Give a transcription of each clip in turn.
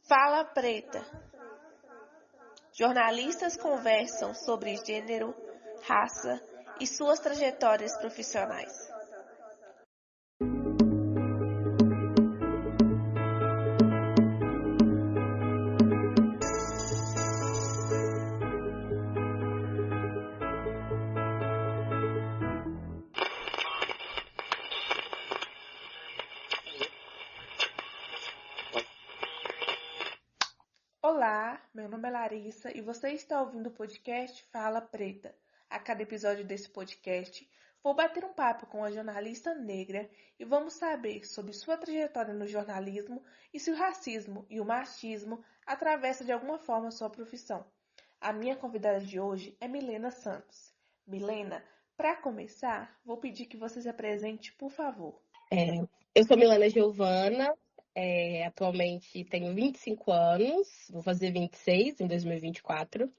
Fala Preta. Jornalistas conversam sobre gênero, raça e suas trajetórias profissionais. Olá, meu nome é Larissa e você está ouvindo o podcast Fala Preta. A cada episódio desse podcast, vou bater um papo com a jornalista negra e vamos saber sobre sua trajetória no jornalismo e se o racismo e o machismo atravessam de alguma forma sua profissão. A minha convidada de hoje é Milena Santos. Milena, para começar, vou pedir que você se apresente, por favor. Eu sou Milena Giovana, atualmente tenho 25 anos, vou fazer 26 em 2024.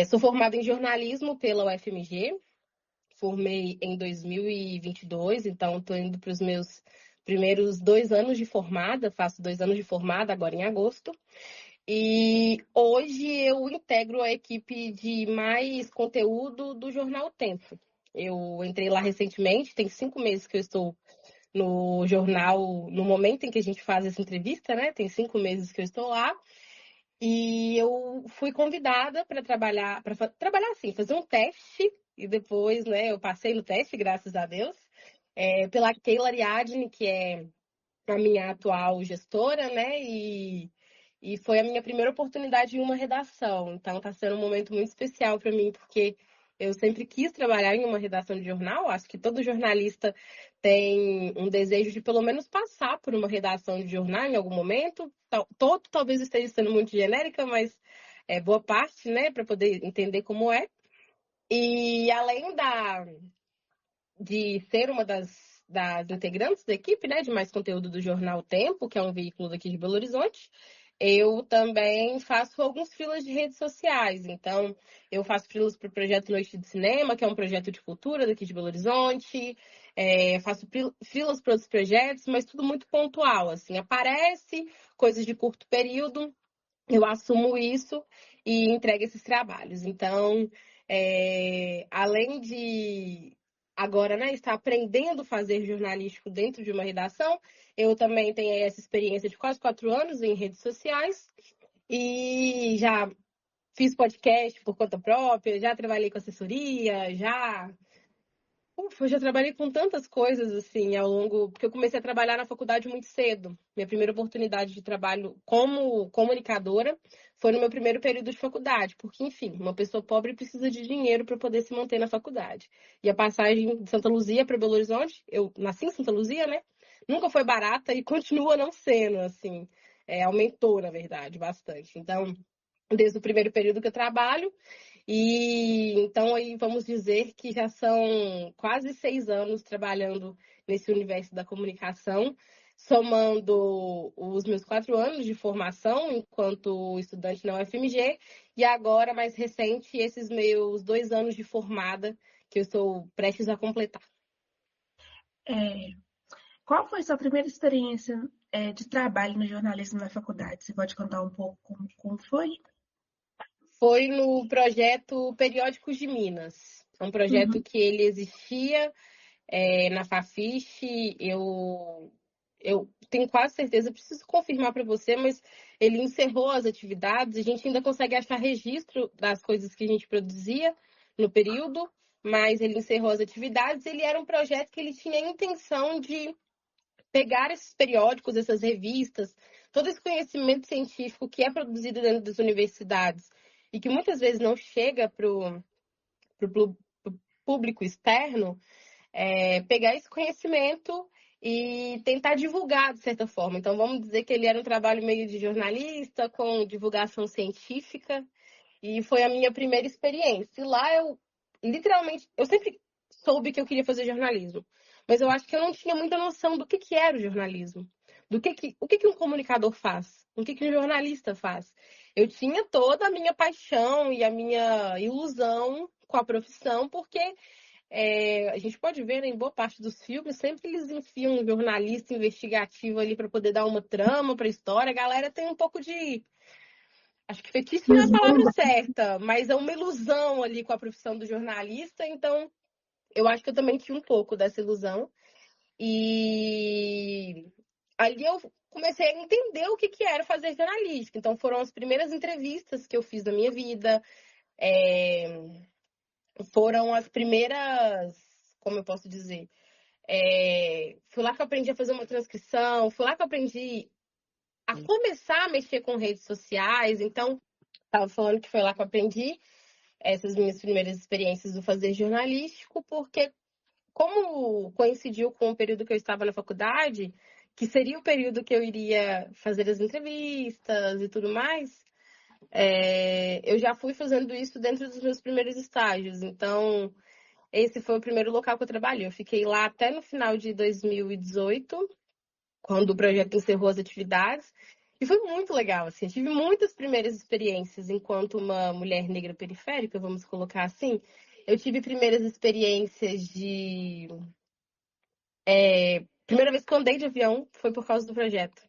Sou formada em jornalismo pela UFMG, formei em 2022, então estou indo para os meus primeiros 2 anos de formada, faço 2 anos de formada agora em agosto. E hoje eu integro a equipe de mais conteúdo do Jornal O Tempo. Eu entrei lá recentemente, tem 5 meses que eu estou no jornal, no momento em que a gente faz essa entrevista, né? Tem 5 meses que eu estou lá. E eu fui convidada para trabalhar assim, fazer um teste. E depois, né, eu passei no teste, graças a Deus, pela Keila Ariadne, que é a minha atual gestora, né? E foi a minha primeira oportunidade em uma redação. Então está sendo um momento muito especial para mim, porque eu sempre quis trabalhar em uma redação de jornal. Acho que todo jornalista tem um desejo de pelo menos passar por uma redação de jornal em algum momento. Todo talvez esteja sendo muito genérica, mas é boa parte, né, para poder entender como é. E além de ser uma das integrantes da equipe, né, de mais conteúdo do Jornal O Tempo, que é um veículo daqui de Belo Horizonte, eu também faço alguns freelas de redes sociais. Então, eu faço freelas para o projeto Noite de Cinema, que é um projeto de cultura daqui de Belo Horizonte. Faço freelas para outros projetos, mas tudo muito pontual, assim. Aparece coisas de curto período, eu assumo isso e entrego esses trabalhos. Então, além de agora, né, estar aprendendo a fazer jornalístico dentro de uma redação, eu também tenho essa experiência de quase 4 anos em redes sociais e já fiz podcast por conta própria, já trabalhei com assessoria, eu já trabalhei com tantas coisas assim ao longo, porque eu comecei a trabalhar na faculdade muito cedo. Minha primeira oportunidade de trabalho como comunicadora foi no meu primeiro período de faculdade, porque, enfim, uma pessoa pobre precisa de dinheiro para poder se manter na faculdade. E a passagem de Santa Luzia para Belo Horizonte, eu nasci em Santa Luzia, né? Nunca foi barata e continua não sendo, assim. Aumentou, na verdade, bastante. Então, desde o primeiro período que eu trabalho, e então aí vamos dizer que já são quase 6 anos trabalhando nesse universo da comunicação, somando os meus 4 anos de formação enquanto estudante na UFMG e agora, mais recente, esses meus 2 anos de formada que eu estou prestes a completar. Qual foi sua primeira experiência de trabalho no jornalismo na faculdade? Você pode contar um pouco como foi? Foi no projeto Periódicos de Minas. É um projeto que ele existia na Fafiche. Eu tenho quase certeza, preciso confirmar para você, mas ele encerrou as atividades. A gente ainda consegue achar registro das coisas que a gente produzia no período, mas ele encerrou as atividades. Ele era um projeto que ele tinha a intenção de pegar esses periódicos, essas revistas, todo esse conhecimento científico que é produzido dentro das universidades e que muitas vezes não chega para o público externo, pegar esse conhecimento e tentar divulgar de certa forma. Então, vamos dizer que ele era um trabalho meio de jornalista, com divulgação científica, e foi a minha primeira experiência. E lá eu sempre soube que eu queria fazer jornalismo, mas eu acho que eu não tinha muita noção do que era o jornalismo, o que um comunicador faz, o que um jornalista faz. Eu tinha toda a minha paixão e a minha ilusão com a profissão, porque a gente pode ver, né, em boa parte dos filmes, sempre eles enfiam um jornalista investigativo ali para poder dar uma trama para a história. A galera tem um pouco de. Acho que fetiche não é a palavra Deslumbra. certa, mas é uma ilusão ali com a profissão do jornalista. Então, eu acho que eu também tinha um pouco dessa ilusão. E ali eu comecei a entender o que que era fazer jornalística. Então, foram as primeiras entrevistas que eu fiz da minha vida. É, foram as primeiras, como eu posso dizer, fui lá que eu aprendi a fazer uma transcrição, fui lá que eu aprendi a começar a mexer com redes sociais. Então, estava falando que foi lá que eu aprendi essas minhas primeiras experiências do fazer jornalístico, porque como coincidiu com o período que eu estava na faculdade, que seria o período que eu iria fazer as entrevistas e tudo mais, eu já fui fazendo isso dentro dos meus primeiros estágios. Então, esse foi o primeiro local que eu trabalhei. Eu fiquei lá até no final de 2018, quando o projeto encerrou as atividades. E foi muito legal, assim. Eu tive muitas primeiras experiências enquanto uma mulher negra periférica, vamos colocar assim. Eu tive primeiras experiências de. Primeira vez que eu andei de avião foi por causa do projeto.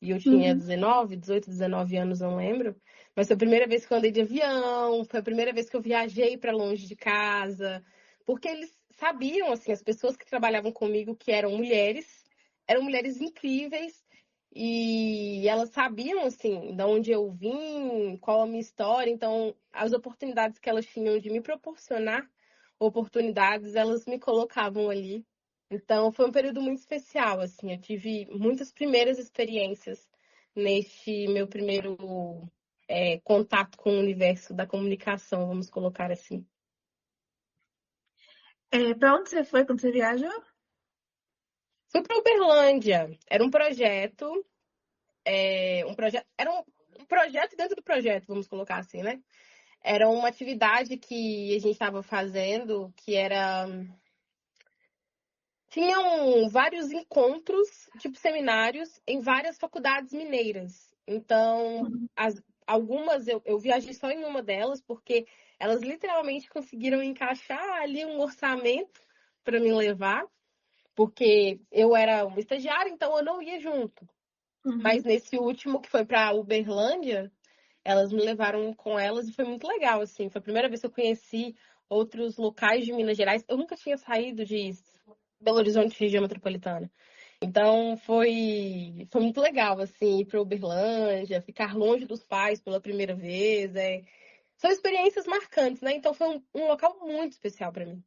E eu tinha Uhum. 19, 18, 19 anos, não lembro. Mas foi a primeira vez que eu andei de avião, foi a primeira vez que eu viajei para longe de casa. Porque eles sabiam, assim, as pessoas que trabalhavam comigo, que eram mulheres incríveis. E elas sabiam, assim, de onde eu vim, qual a minha história. Então, as oportunidades que elas tinham de me proporcionar oportunidades, elas me colocavam ali. Então, foi um período muito especial, assim. Eu tive muitas primeiras experiências neste meu primeiro contato com o universo da comunicação, vamos colocar assim. Pra onde você foi quando você viajou? Fui para Uberlândia. Era um projeto dentro do projeto, vamos colocar assim, né? Era uma atividade que a gente estava fazendo, que era tinham vários encontros, tipo seminários, em várias faculdades mineiras. Então, Uhum. algumas eu viajei só em uma delas, porque elas literalmente conseguiram encaixar ali um orçamento para me levar, porque eu era uma estagiária, então eu não ia junto. Mas Uhum. nesse último, que foi para Uberlândia, elas me levaram com elas e foi muito legal, assim. Foi a primeira vez que eu conheci outros locais de Minas Gerais. Eu nunca tinha saído de Belo Horizonte, região metropolitana. Então foi muito legal, assim, ir para Uberlândia, ficar longe dos pais pela primeira vez. São experiências marcantes, né? Então foi um local muito especial para mim.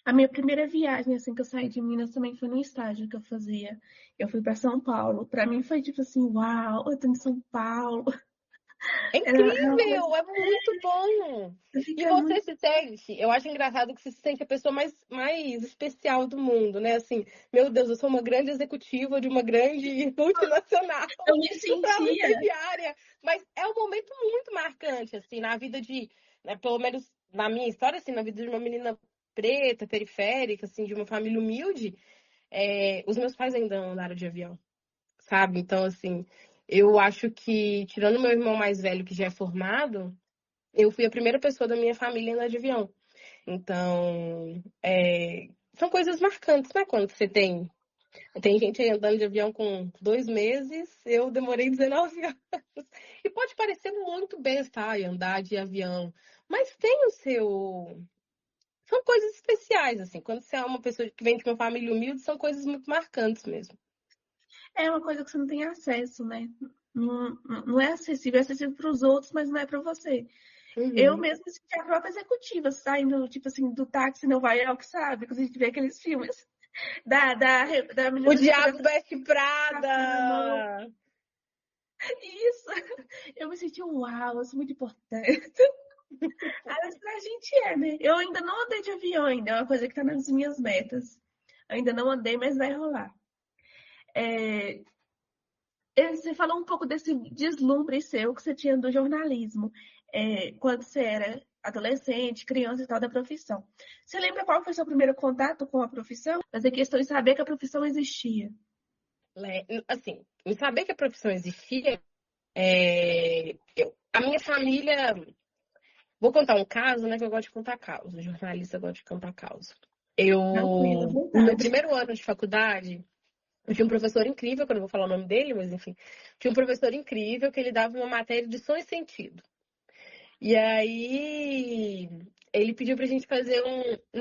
A minha primeira viagem, assim, que eu saí de Minas também foi no estágio que eu fazia. Eu fui para São Paulo. Para mim foi tipo assim, uau, eu tô em São Paulo. É Era uma coisa incrível, é muito bom. que E fica você muito. se sente, eu acho engraçado que você se sente a pessoa mais especial do mundo, né? Assim, meu Deus, eu sou uma grande executiva de uma grande multinacional Eu me para uma sentia. estagiária. Mas é um momento muito marcante, assim, na vida né, pelo menos na minha história, assim, na vida de uma menina preta, periférica, assim, de uma família humilde, os meus pais ainda andaram de avião, sabe? Então, assim, eu acho que, tirando meu irmão mais velho, que já é formado, eu fui a primeira pessoa da minha família a andar de avião. Então, são coisas marcantes, né? Quando você tem gente aí andando de avião com 2 meses, eu demorei 19 anos. E pode parecer muito bem-estar e andar de avião, mas tem o seu. São coisas especiais, assim. Quando você é uma pessoa que vem de uma família humilde, são coisas muito marcantes mesmo. É uma coisa que você não tem acesso, né? Não é acessível para os outros, mas não é para você. Eu Uhum. mesma senti a própria executiva saindo, tipo assim, do táxi em Nova York, sabe? Quando a gente vê aqueles filmes da O menina Diabo recebendo Veste café na mão. Prada! Isso! Eu me senti, uau, eu sou muito importante. Mas pra gente né? Eu ainda não andei de avião ainda, é uma coisa que tá nas minhas metas. Ainda não andei, mas vai rolar. É, você falou um pouco desse deslumbre seu que você tinha do jornalismo, quando você era adolescente, criança e tal, da profissão. Você lembra qual foi o seu primeiro contato com a profissão? Fazer questão de saber que a profissão existia. Assim, em saber que a profissão existia, a minha família Vou contar um caso, né? Que eu gosto de contar caos. O jornalista gosta de contar caos. Tranquila, à No meu vontade. primeiro ano de faculdade, eu tinha um professor incrível, que eu não vou falar o nome dele, mas enfim. Tinha um professor incrível que ele dava uma matéria de som e sentido. E aí, ele pediu pra gente fazer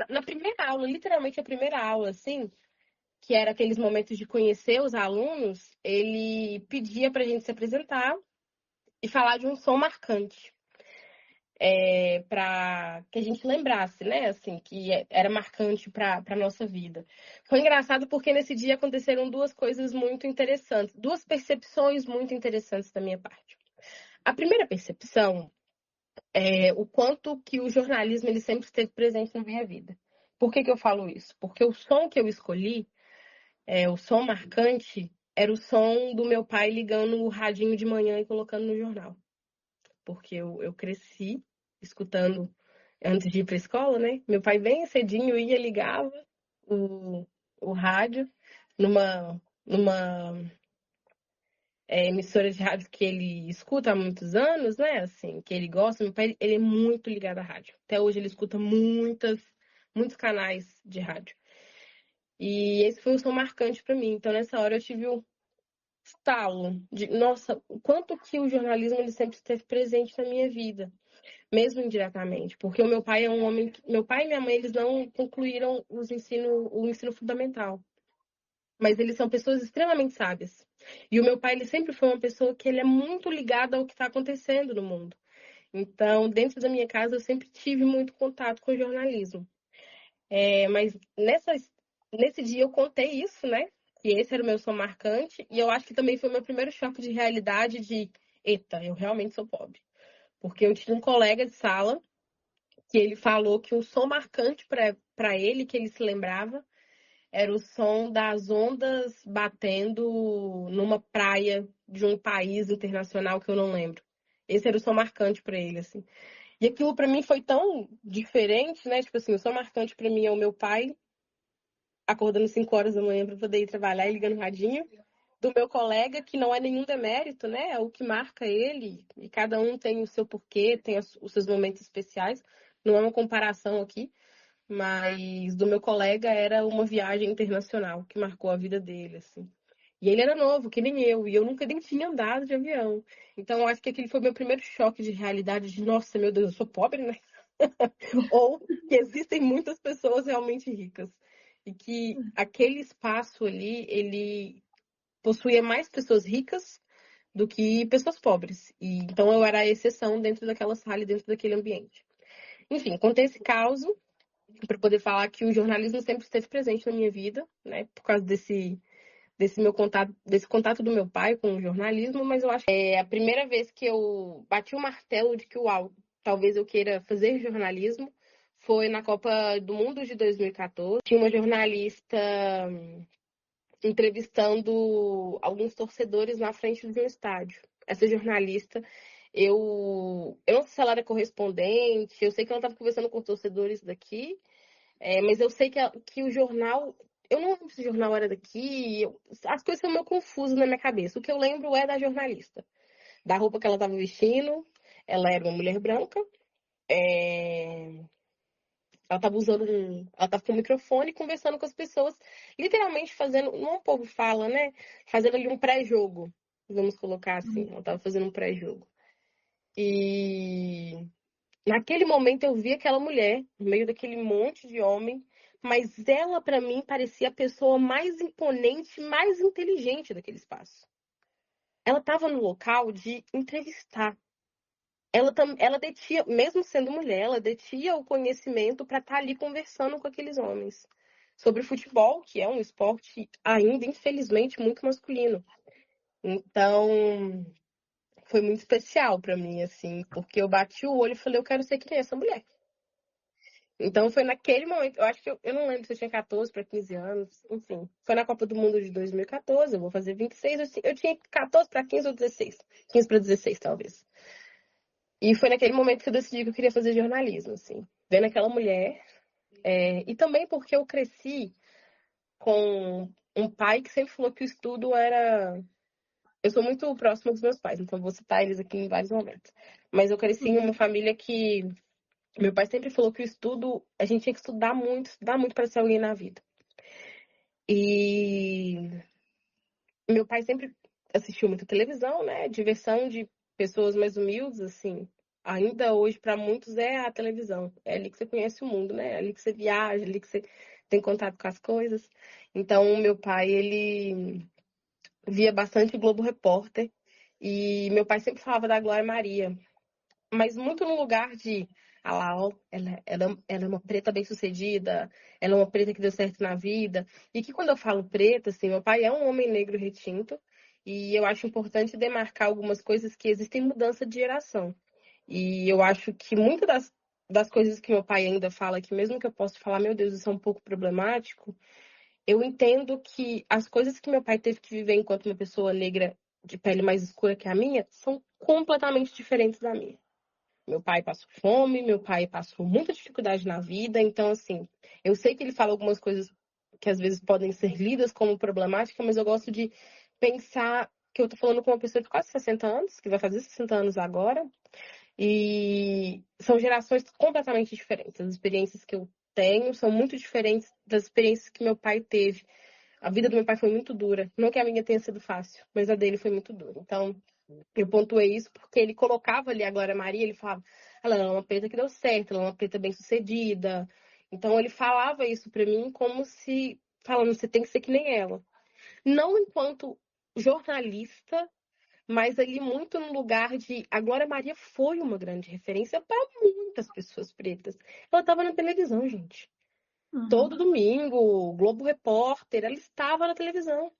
na primeira aula, literalmente a primeira aula, assim, que era aqueles momentos de conhecer os alunos, ele pedia pra gente se apresentar e falar de um som marcante. Para que a gente lembrasse, né, assim, que era marcante para a nossa vida. Foi engraçado porque nesse dia aconteceram duas coisas muito interessantes, duas percepções muito interessantes da minha parte. A primeira percepção é o quanto que o jornalismo ele sempre esteve presente na minha vida. Por que que eu falo isso? Porque o som que eu escolhi, o som marcante, era o som do meu pai ligando o radinho de manhã e colocando no jornal. Porque eu cresci escutando antes de ir para a escola, né? Meu pai bem cedinho ia, ligava o, o rádio numa emissora de rádio que ele escuta há muitos anos, né? Assim, que ele gosta. Meu pai, ele é muito ligado à rádio. Até hoje ele escuta muitos canais de rádio. E esse foi um som marcante para mim. Então, nessa hora eu tive um estalo de, nossa, o quanto que o jornalismo ele sempre esteve presente na minha vida, mesmo indiretamente, porque o meu pai é um homem, meu pai e minha mãe, eles não concluíram o ensino fundamental, mas eles são pessoas extremamente sábias. E o meu pai, ele sempre foi uma pessoa que ele é muito ligado ao que está acontecendo no mundo. Então, dentro da minha casa, eu sempre tive muito contato com o jornalismo. Mas nesse dia eu contei isso, né? Que esse era o meu som marcante, e eu acho que também foi o meu primeiro choque de realidade de, eita, eu realmente sou pobre. Porque eu tinha um colega de sala que ele falou que o som marcante para ele, que ele se lembrava, era o som das ondas batendo numa praia de um país internacional que eu não lembro. Esse era o som marcante para ele, assim. E aquilo para mim foi tão diferente, né? Tipo assim, o som marcante para mim é o meu pai acordando 5 horas da manhã para poder ir trabalhar e ligando o radinho, do meu colega, que não é nenhum demérito, né? É o que marca ele, e cada um tem o seu porquê, tem os seus momentos especiais. Não é uma comparação aqui, mas do meu colega era uma viagem internacional que marcou a vida dele, assim. E ele era novo, que nem eu, e eu nunca nem tinha andado de avião. Então, eu acho que aquele foi meu primeiro choque de realidade de, nossa, meu Deus, eu sou pobre, né? Ou que existem muitas pessoas realmente ricas. E que aquele espaço ali, ele possuía mais pessoas ricas do que pessoas pobres. E então eu era a exceção dentro daquela sala e dentro daquele ambiente. Enfim, contei esse caso para poder falar que o jornalismo sempre esteve presente na minha vida, né? Por causa desse meu contato, desse contato do meu pai com o jornalismo, mas eu acho que é a primeira vez que eu bati o martelo de que, uau, talvez eu queira fazer jornalismo, foi na Copa do Mundo de 2014. Tinha uma jornalista entrevistando alguns torcedores na frente de um estádio. Essa jornalista, eu não sei se ela era correspondente, eu sei que ela estava conversando com torcedores daqui, mas eu sei que o jornal. Eu não lembro se o jornal era daqui. As coisas são meio confusas na minha cabeça. O que eu lembro é da jornalista. Da roupa que ela estava vestindo. Ela era uma mulher branca. Ela estava usando Ela estava com o microfone conversando com as pessoas. Literalmente fazendo. Não o povo fala, né? Fazendo ali um pré-jogo. Vamos colocar assim. Ela estava fazendo um pré-jogo. E naquele momento eu vi aquela mulher no meio daquele monte de homem, mas ela para mim parecia a pessoa mais imponente, mais inteligente daquele espaço. Ela estava no local de entrevistar. Ela detinha, mesmo sendo mulher, ela detinha o conhecimento para estar ali conversando com aqueles homens sobre futebol, que é um esporte ainda, infelizmente, muito masculino. Então, foi muito especial para mim, assim, porque eu bati o olho e falei, eu quero ser que nem essa mulher. Então foi naquele momento, eu acho que eu não lembro se eu tinha 14 para 15 anos, enfim. Foi na Copa do Mundo de 2014, eu vou fazer 26, eu tinha 14 para 15 ou 16, 15 para 16 talvez. E foi naquele momento que eu decidi que eu queria fazer jornalismo, assim. Vendo aquela mulher, e também porque eu cresci com um pai que sempre falou que o estudo era. Eu sou muito próxima dos meus pais, então vou citar eles aqui em vários momentos. Mas eu cresci em uma família que Meu pai sempre falou que o estudo, a gente tinha que estudar muito para ser alguém na vida. E meu pai sempre assistiu muita televisão, né? Diversão de pessoas mais humildes, assim. Ainda hoje, para muitos, é a televisão. É ali que você conhece o mundo, né? É ali que você viaja, é ali que você tem contato com as coisas. Então, meu pai, ele via bastante Globo Repórter. E meu pai sempre falava da Glória Maria, mas muito no lugar de, ah lá, ó, ela é uma preta bem-sucedida, ela é uma preta que deu certo na vida. E que quando eu falo preta, assim, meu pai é um homem negro retinto, e eu acho importante demarcar algumas coisas que existem mudança de geração. E eu acho que muitas das coisas que meu pai ainda fala, que mesmo que eu possa falar, meu Deus, isso é um pouco problemático, eu entendo que as coisas que meu pai teve que viver enquanto uma pessoa negra de pele mais escura que a minha são completamente diferentes da minha. Meu pai passou fome, meu pai passou muita dificuldade na vida, então, assim, eu sei que ele fala algumas coisas que às vezes podem ser lidas como problemáticas, mas eu gosto de pensar que eu tô falando com uma pessoa de quase 60 anos, que vai fazer 60 anos agora, e são gerações completamente diferentes. As experiências que eu tenho são muito diferentes das experiências que meu pai teve. A vida do meu pai foi muito dura. Não que a minha tenha sido fácil, mas a dele foi muito dura. Então, eu pontuei isso porque ele colocava ali a Glória Maria, ele falava, ela é uma preta que deu certo, ela é uma preta bem-sucedida. Então ele falava isso pra mim como se, falando, você tem que ser que nem ela. Não enquanto jornalista, mas ali muito no lugar de, a Glória Maria foi uma grande referência para muitas pessoas pretas. Ela estava na televisão, gente. Todo Uhum. domingo, Globo Repórter, ela estava na televisão.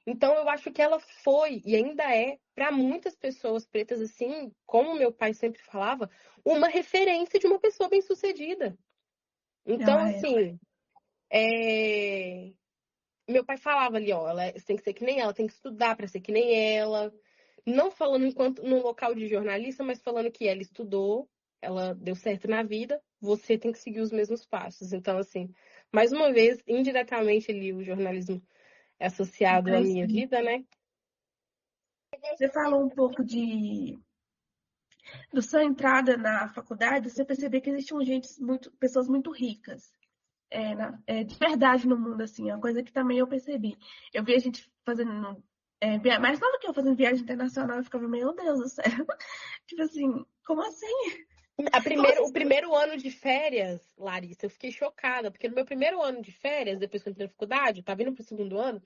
Então, eu acho que ela foi e ainda é, para muitas pessoas pretas, assim, como meu pai sempre falava, uma referência de uma pessoa bem-sucedida. Então, Ela é. assim, meu pai falava ali, ó, você tem que ser que nem ela, tem que estudar para ser que nem ela. Não falando enquanto no local de jornalista, mas falando que ela estudou, ela deu certo na vida, você tem que seguir os mesmos passos. Então, assim, mais uma vez, indiretamente ali, o jornalismo é associado à minha Influencia. vida, né? Você falou um pouco da sua entrada na faculdade, você percebeu que existiam pessoas muito ricas, de verdade no mundo, assim, é uma coisa que também eu percebi. Eu vi a gente fazendo, mais nova que eu fazendo viagem internacional, eu ficava, meu Deus do céu, tipo assim, como assim? Como O assim? primeiro ano de férias, Larissa, eu fiquei chocada, porque no meu primeiro ano de férias, depois que eu entrei na faculdade, eu tava indo pro segundo ano,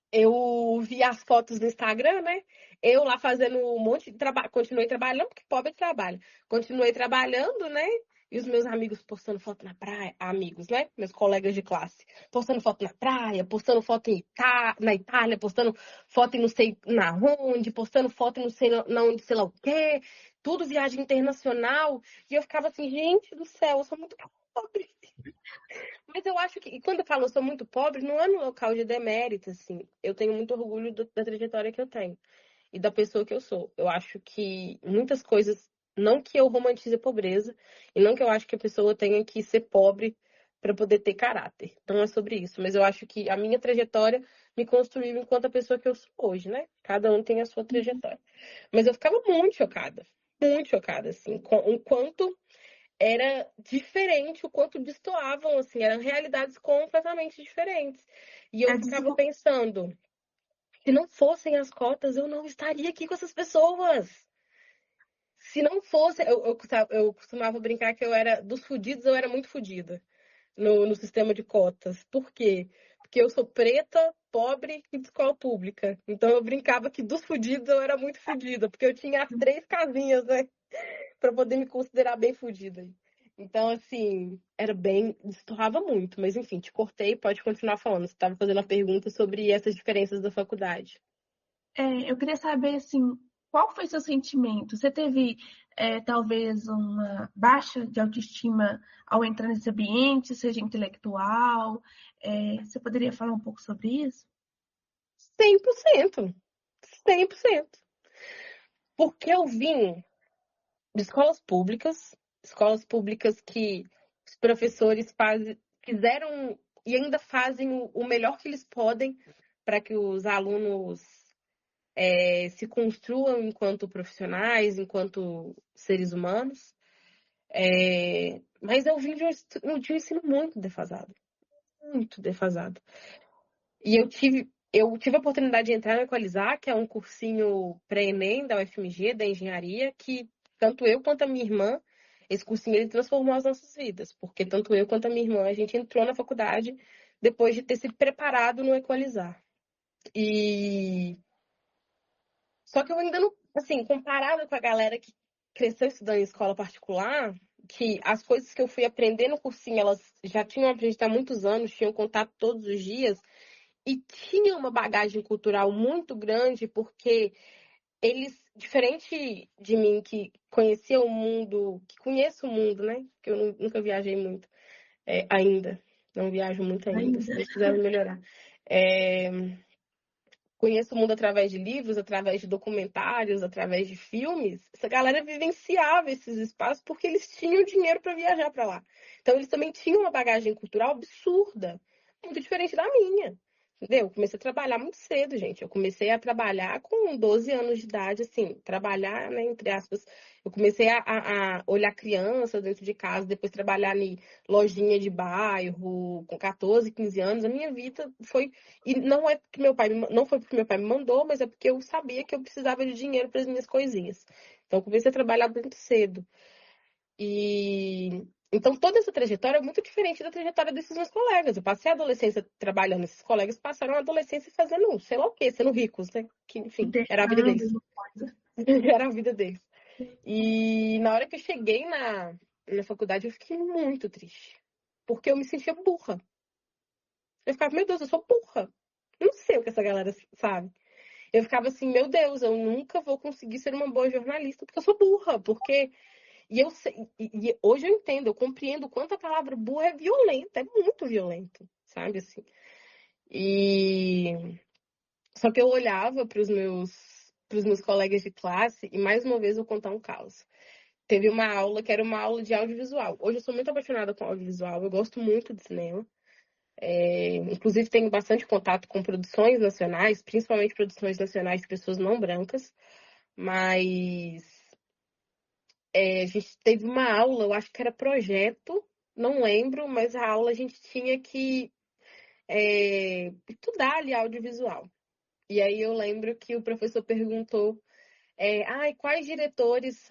eu vi as fotos no Instagram, né? Eu lá fazendo um monte de trabalho, continuei trabalhando, porque pobre trabalha. Continuei trabalhando, né? E os meus amigos postando foto na praia, amigos, né? Meus colegas de classe, postando foto na praia, postando foto na Itália, postando foto em não sei na onde, postando foto em não sei na onde, sei lá o quê. Tudo viagem internacional. E eu ficava assim, gente do céu, eu sou muito pobre. Mas eu acho que, e quando eu falo eu sou muito pobre, não é no local de demérito, assim. Eu tenho muito orgulho da trajetória que eu tenho e da pessoa que eu sou. Eu acho que muitas coisas, não que eu romantize a pobreza, e não que eu acho que a pessoa tenha que ser pobre para poder ter caráter. Não é sobre isso. Mas eu acho que a minha trajetória me construiu enquanto a pessoa que eu sou hoje, né? Cada um tem a sua trajetória. Mas eu ficava muito chocada, assim, com o quanto era diferente, o quanto destoavam, assim, eram realidades completamente diferentes. E eu É ficava desenvol- pensando, se não fossem as cotas, eu não estaria aqui com essas pessoas. Se não fosse, eu costumava brincar que eu era dos fudidos, eu era muito fudida no sistema de cotas. Por quê? Porque eu sou preta, pobre e de escola pública. Então eu brincava que dos fudidos eu era muito fudida, porque eu tinha as três casinhas, né? Para poder me considerar bem fodida. Então, assim, era bem. Destoava muito, mas enfim, te cortei, pode continuar falando. Você estava fazendo a pergunta sobre essas diferenças da faculdade. eu queria saber, assim, qual foi seu sentimento? Você teve, talvez, uma baixa de autoestima ao entrar nesse ambiente, seja intelectual? Você poderia falar um pouco sobre isso? 100%. 100%. Porque eu vim de escolas públicas que os professores fizeram e ainda fazem o melhor que eles podem para que os alunos se construam enquanto profissionais, enquanto seres humanos. Mas eu vim de um ensino muito defasado. Muito defasado. E eu tive a oportunidade de entrar no Equalizar, que é um cursinho pré-ENEM da UFMG, da engenharia, que tanto eu quanto a minha irmã, esse cursinho ele transformou as nossas vidas, porque tanto eu quanto a minha irmã, a gente entrou na faculdade depois de ter se preparado no Equalizar. E só que eu ainda não, assim, comparada com a galera que cresceu estudando em escola particular, que as coisas que eu fui aprender no cursinho, elas já tinham aprendido há muitos anos, tinham contato todos os dias, e tinha uma bagagem cultural muito grande, porque eles, diferente de mim, que conhecia o mundo, que conheço o mundo, né? Que eu nunca viajei muito, ainda. Não viajo muito ainda, se Ainda. Deus quiser melhorar. É, conheço o mundo através de livros, através de documentários, através de filmes. Essa galera vivenciava esses espaços porque eles tinham dinheiro para viajar para lá. Então eles também tinham uma bagagem cultural absurda, muito diferente da minha. Entendeu? Eu comecei a trabalhar muito cedo, gente. Eu comecei a trabalhar com 12 anos de idade, assim, trabalhar, né, entre aspas. Eu comecei a olhar crianças dentro de casa, depois trabalhar em lojinha de bairro, com 14, 15 anos. A minha vida foi e não é porque não foi porque meu pai me mandou, mas é porque eu sabia que eu precisava de dinheiro para as minhas coisinhas. Então eu comecei a trabalhar muito cedo. E então toda essa trajetória é muito diferente da trajetória desses meus colegas. Eu passei a adolescência trabalhando, esses colegas passaram a adolescência fazendo, sei lá o quê, sendo ricos, né? Que, enfim, era a vida deles. Intercâmbio, coisa. Era a vida deles. E na hora que eu cheguei na faculdade, eu fiquei muito triste. Porque eu me sentia burra. Eu ficava, meu Deus, eu sou burra. Eu não sei o que essa galera sabe. Eu ficava assim, meu Deus, eu nunca vou conseguir ser uma boa jornalista porque eu sou burra, porque e eu sei, e hoje eu entendo, eu compreendo o quanto a palavra burra é violenta, é muito violento, sabe assim. E só que eu olhava para os meus colegas de classe e mais uma vez eu vou contar um caos. Teve uma aula que era uma aula de audiovisual. Hoje eu sou muito apaixonada com audiovisual, eu gosto muito de cinema. Inclusive, tenho bastante contato com produções nacionais, principalmente produções nacionais de pessoas não brancas, mas a gente teve uma aula, eu acho que era projeto, não lembro, mas a aula a gente tinha que estudar ali audiovisual. E aí eu lembro que o professor perguntou, quais diretores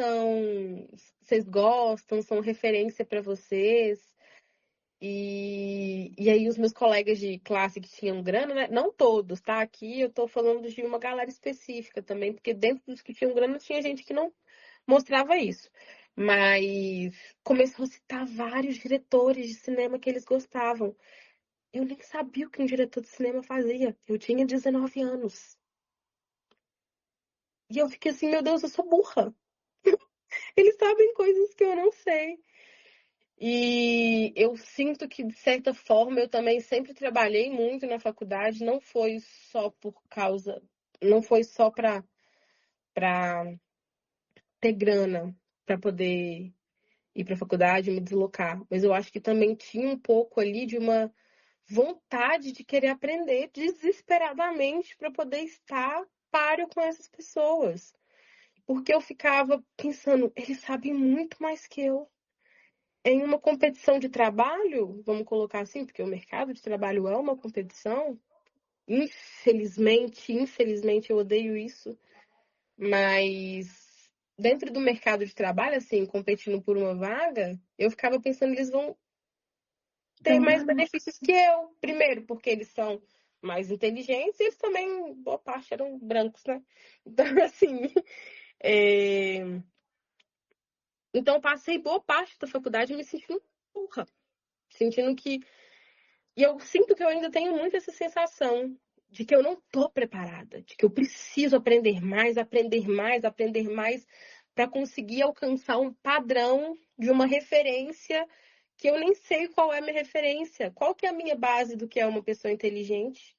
vocês gostam, são referência para vocês? E aí os meus colegas de classe que tinham grana, né? Não todos, tá? Aqui eu tô falando de uma galera específica também, porque dentro dos que tinham grana tinha gente que não mostrava isso. Mas começou a citar vários diretores de cinema que eles gostavam. Eu nem sabia o que um diretor de cinema fazia. Eu tinha 19 anos. E eu fiquei assim, meu Deus, eu sou burra. Eles sabem coisas que eu não sei. E eu sinto que, de certa forma, eu também sempre trabalhei muito na faculdade, não foi só por causa, não foi só para ter grana para poder ir para a faculdade e me deslocar, mas eu acho que também tinha um pouco ali de uma vontade de querer aprender desesperadamente para poder estar páreo com essas pessoas. Porque eu ficava pensando, eles sabem muito mais que eu. Em uma competição de trabalho, vamos colocar assim, porque o mercado de trabalho é uma competição, infelizmente eu odeio isso, mas dentro do mercado de trabalho, assim, competindo por uma vaga, eu ficava pensando, eles vão ter Então, mais benefícios que eu. Primeiro, porque eles são mais inteligentes e eles também, boa parte, eram brancos, né? Então, assim, é... então eu passei boa parte da faculdade me sentindo burra, sentindo que e eu sinto que eu ainda tenho muito essa sensação de que eu não tô preparada, de que eu preciso aprender mais, aprender mais para conseguir alcançar um padrão de uma referência que eu nem sei qual é a minha referência, qual que é a minha base do que é uma pessoa inteligente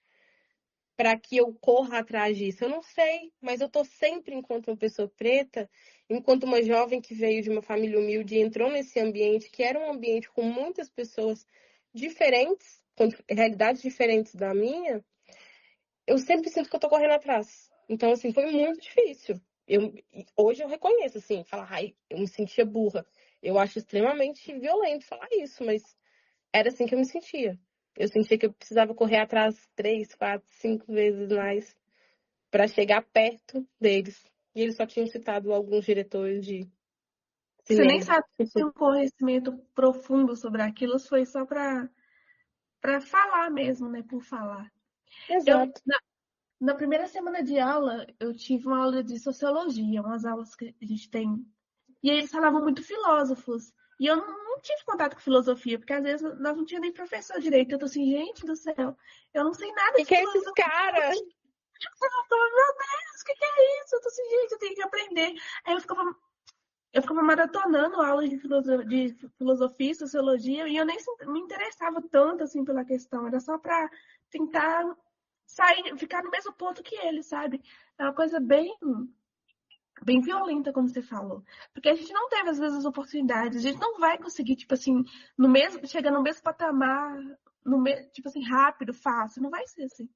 para que eu corra atrás disso. Eu não sei, mas eu tô sempre enquanto uma pessoa preta, enquanto uma jovem que veio de uma família humilde e entrou nesse ambiente que era um ambiente com muitas pessoas diferentes, com realidades diferentes da minha, eu sempre sinto que eu tô correndo atrás. Então, assim, foi muito difícil. Hoje eu reconheço, assim, falar, ai, eu me sentia burra. Eu acho extremamente violento falar isso, mas era assim que eu me sentia. Eu sentia que eu precisava correr atrás 3, 4, 5 vezes mais para chegar perto deles. E eles só tinham citado alguns diretores de Você nem cinema. sabe se tem um conhecimento profundo sobre aquilo, foi só para falar mesmo, né? Por falar. Eu, Exato. na primeira semana de aula, eu tive uma aula de sociologia, umas aulas que a gente tem. E aí eles falavam muito filósofos. E eu não tive contato com filosofia, porque às vezes nós não tínhamos nem professor direito. Eu tô assim, gente do céu, eu não sei nada E de que é esses filosofia. caras? Eu tô, meu Deus, o que é isso? Eu tô assim, gente, eu tenho que aprender. Aí eu ficava maratonando aulas de filosofia e sociologia, e eu nem me interessava tanto assim pela questão. Era só para tentar sair, ficar no mesmo ponto que ele, sabe? É uma coisa bem violenta, como você falou. Porque a gente não teve, às vezes, as oportunidades. A gente não vai conseguir, tipo assim, chegar no mesmo patamar, tipo assim, rápido, fácil. Não vai ser assim.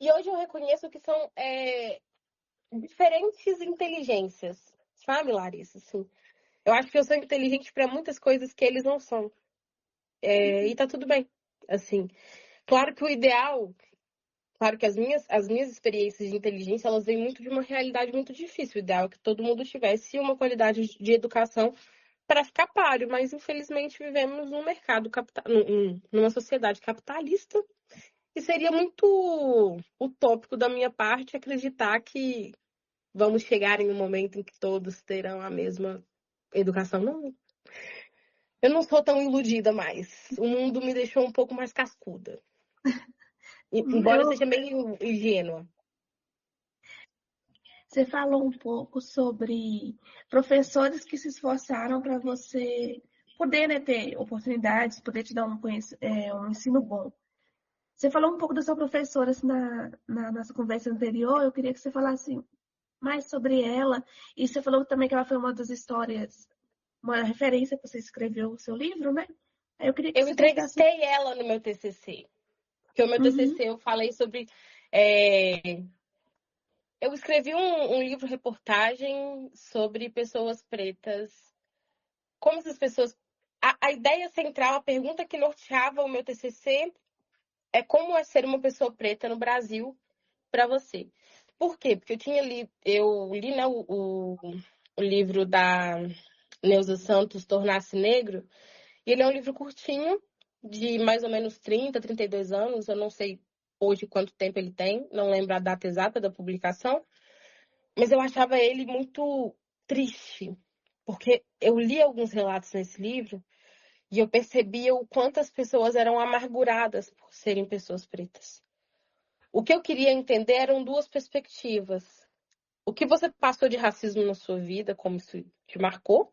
E hoje eu reconheço que são diferentes inteligências, sabe, Larissa? Assim, eu acho que eu sou inteligente para muitas coisas que eles não são. E tá tudo bem. Assim, claro que o ideal, claro que as minhas experiências de inteligência, elas vêm muito de uma realidade muito difícil. O ideal é que todo mundo tivesse uma qualidade de educação para ficar páreo, mas infelizmente vivemos num mercado numa sociedade capitalista e seria muito utópico da minha parte acreditar que vamos chegar em um momento em que todos terão a mesma educação. Não, eu não sou tão iludida mais. O mundo me deixou um pouco mais cascuda. Embora eu Eu, seja meio ingênua. Você falou um pouco sobre professores que se esforçaram para você poder, né, ter oportunidades, poder te dar um ensino bom. Você falou um pouco da sua professora assim, na nossa conversa anterior. Eu queria que você falasse mais sobre ela. E você falou também que ela foi uma das histórias, uma referência que você escreveu o seu livro, né? Aí eu queria que Eu você contasse. entrevistei ela no meu TCC. Porque o meu Uhum. TCC eu falei sobre. é, Eu escrevi um livro-reportagem sobre pessoas pretas. Como essas pessoas. A ideia central, a pergunta que norteava o meu TCC é como é ser uma pessoa preta no Brasil para você. Por quê? Porque eu li, né, o livro da Neuza Santos, Tornar-se Negro, e ele é um livro curtinho, de mais ou menos 32 anos, eu não sei hoje quanto tempo ele tem, não lembro a data exata da publicação, mas eu achava ele muito triste, porque eu li alguns relatos nesse livro e eu percebia o quanto as pessoas eram amarguradas por serem pessoas pretas. O que eu queria entender eram duas perspectivas. O que você passou de racismo na sua vida, como isso te marcou,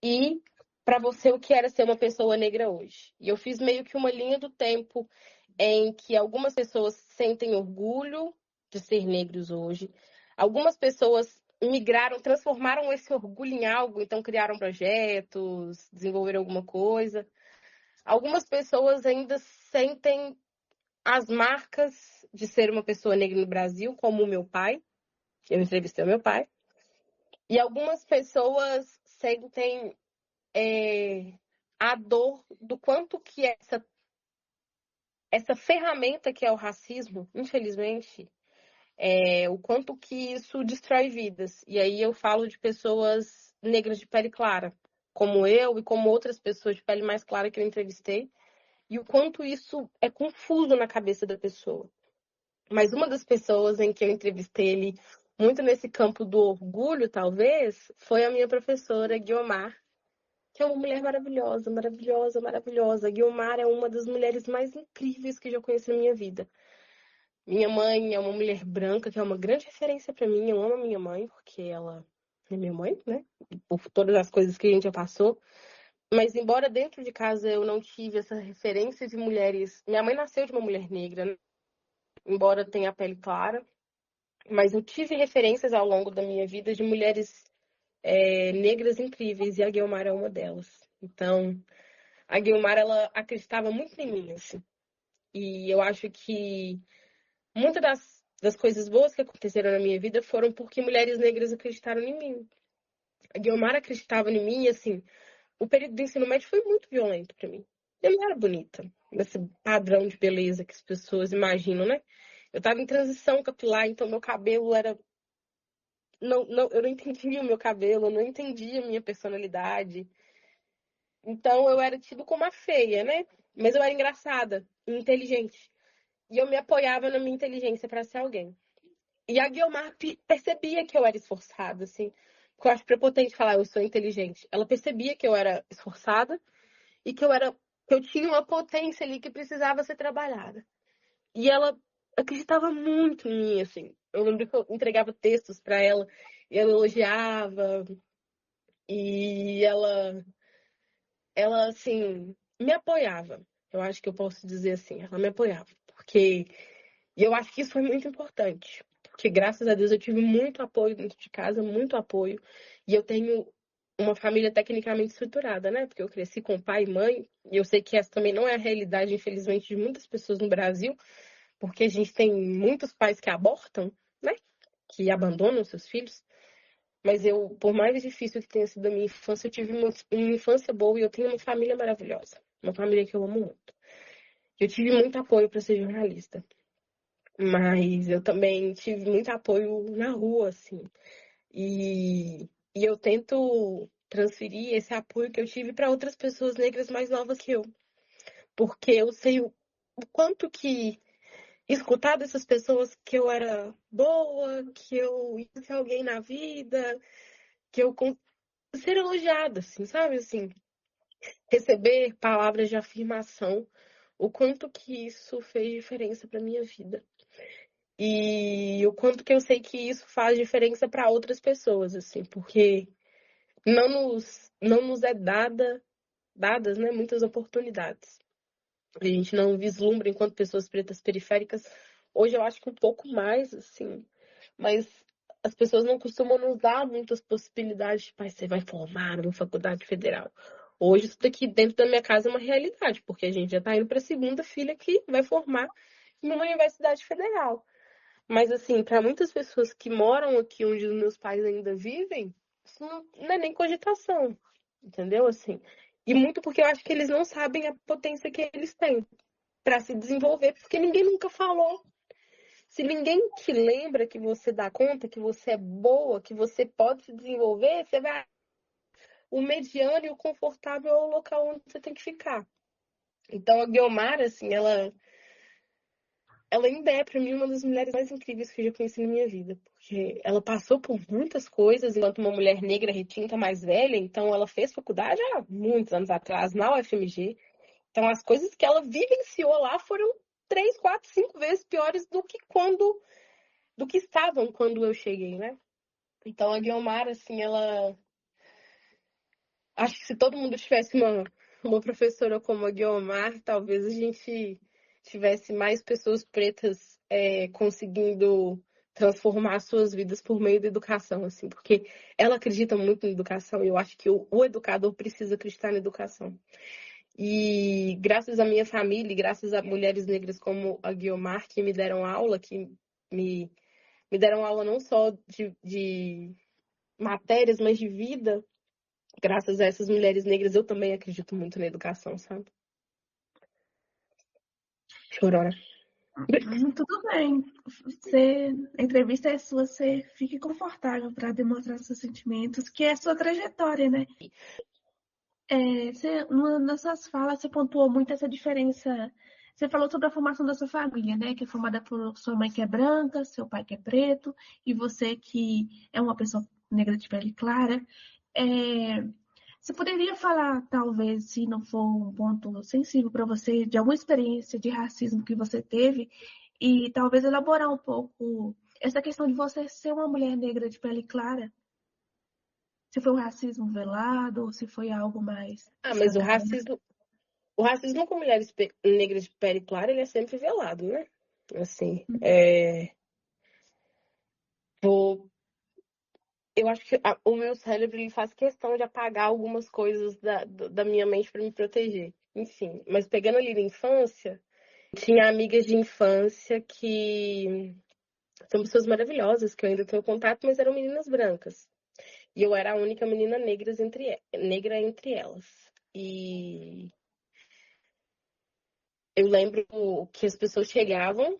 e para você o que era ser uma pessoa negra hoje. E eu fiz meio que uma linha do tempo em que algumas pessoas sentem orgulho de ser negros hoje, algumas pessoas migraram, transformaram esse orgulho em algo, então criaram projetos, desenvolveram alguma coisa. Algumas pessoas ainda sentem as marcas de ser uma pessoa negra no Brasil, como o meu pai. Eu entrevistei o meu pai. E algumas pessoas sentem a dor do quanto que essa ferramenta que é o racismo, infelizmente, o quanto que isso destrói vidas. E aí eu falo de pessoas negras de pele clara, como eu e como outras pessoas de pele mais clara que eu entrevistei, e o quanto isso é confuso na cabeça da pessoa. Mas uma das pessoas em que eu entrevistei ele, muito nesse campo do orgulho, talvez, foi a minha professora Guiomar, que é uma mulher maravilhosa, maravilhosa, maravilhosa. Guiomar é uma das mulheres mais incríveis que eu já conheci na minha vida. Minha mãe é uma mulher branca, que é uma grande referência para mim. Eu amo a minha mãe, porque ela é minha mãe, né? Por todas as coisas que a gente já passou. Mas, embora dentro de casa eu não tive essa referência de mulheres. Minha mãe nasceu de uma mulher negra, né? Embora tenha a pele clara. Mas eu tive referências ao longo da minha vida de mulheres negras incríveis, e a Guiomar é uma delas. Então, a Guiomar, ela acreditava muito em mim, assim. E eu acho que muitas das coisas boas que aconteceram na minha vida foram porque mulheres negras acreditaram em mim. A Guiomar acreditava em mim e, assim, o período do ensino médio foi muito violento pra mim. Eu não era bonita, nesse padrão de beleza que as pessoas imaginam, né? Eu tava em transição capilar, então meu cabelo era. Não, eu não entendia o meu cabelo, eu não entendia a minha personalidade. Então eu era tido como a feia, né? Mas eu era engraçada e inteligente. E eu me apoiava na minha inteligência pra ser alguém. E a Guiomar percebia que eu era esforçada, assim. Porque eu acho prepotente falar eu sou inteligente. Ela percebia que eu era esforçada e que eu tinha uma potência ali que precisava ser trabalhada. E ela acreditava muito em mim, assim. Eu lembro que eu entregava textos pra ela e ela elogiava e ela assim me apoiava. Eu acho que eu posso dizer assim, ela me apoiava, porque e eu acho que isso foi muito importante, porque graças a Deus eu tive muito apoio dentro de casa, muito apoio, e eu tenho uma família tecnicamente estruturada, né? Porque eu cresci com pai e mãe, e eu sei que essa também não é a realidade, infelizmente, de muitas pessoas no Brasil, porque a gente tem muitos pais que abortam, né? Que abandonam seus filhos. Mas eu, por mais difícil que tenha sido a minha infância, eu tive uma infância boa e eu tenho uma família maravilhosa. Uma família que eu amo muito. Eu tive muito apoio para ser jornalista. Mas eu também tive muito apoio na rua, assim. E eu tento transferir esse apoio que eu tive para outras pessoas negras mais novas que eu. Porque eu sei o quanto que escutar dessas pessoas que eu era boa, que eu ia ser alguém na vida, que eu ser elogiada, assim, sabe? Assim, receber palavras de afirmação, o quanto que isso fez diferença para minha vida. E o quanto que eu sei que isso faz diferença para outras pessoas, assim, porque não nos é dadas, né, muitas oportunidades. A gente não vislumbra enquanto pessoas pretas periféricas. Hoje eu acho que um pouco mais, assim, mas as pessoas não costumam nos dar muitas possibilidades, tipo, você vai formar numa faculdade federal. Hoje isso daqui dentro da minha casa é uma realidade, porque a gente já está indo para a segunda filha que vai formar numa universidade federal. Mas assim, para muitas pessoas que moram aqui onde os meus pais ainda vivem, isso não é nem cogitação, entendeu? Assim, e muito porque eu acho que eles não sabem a potência que eles têm para se desenvolver, porque ninguém nunca falou. Se ninguém te lembra que você dá conta, que você é boa, que você pode se desenvolver, você vai. O mediano e o confortável é o local onde você tem que ficar. Então a Guiomar, assim, ela ainda é, pra mim, uma das mulheres mais incríveis que eu já conheci na minha vida. Porque ela passou por muitas coisas enquanto uma mulher negra retinta mais velha. Então, ela fez faculdade há muitos anos atrás, na UFMG. Então, as coisas que ela vivenciou lá foram 3, 4, 5 vezes piores do que estavam quando eu cheguei, né? Então, a Guiomar, assim, ela. Acho que se todo mundo tivesse uma professora como a Guiomar, talvez a gente tivesse mais pessoas pretas conseguindo transformar suas vidas por meio da educação, assim, porque ela acredita muito na educação e eu acho que o educador precisa acreditar na educação. E graças à minha família, e graças a mulheres negras como a Guiomar, que me deram aula, que me, me deram aula não só de matérias, mas de vida. Graças a essas mulheres negras, eu também acredito muito na educação, sabe? Chorona. Tudo bem. A entrevista é sua, você fique confortável para demonstrar seus sentimentos, que é a sua trajetória, né? Nas suas falas, você pontuou muito essa diferença. Você falou sobre a formação da sua família, né? Que é formada por sua mãe que é branca, seu pai que é preto, e você que é uma pessoa negra de pele clara. É, Você poderia falar, talvez, se não for um ponto sensível para você, de alguma experiência de racismo que você teve e talvez elaborar um pouco essa questão de você ser uma mulher negra de pele clara? Se foi um racismo velado ou se foi algo mais Mas escancarado? o racismo com mulheres negras de pele clara, ele é sempre velado, né? Assim, vou- eu acho que o meu cérebro ele faz questão de apagar algumas coisas da minha mente para me proteger. Enfim, mas pegando ali na infância, tinha amigas de infância que são pessoas maravilhosas, que eu ainda tenho contato, mas eram meninas brancas. E eu era a única menina negra entre elas. E eu lembro que as pessoas chegavam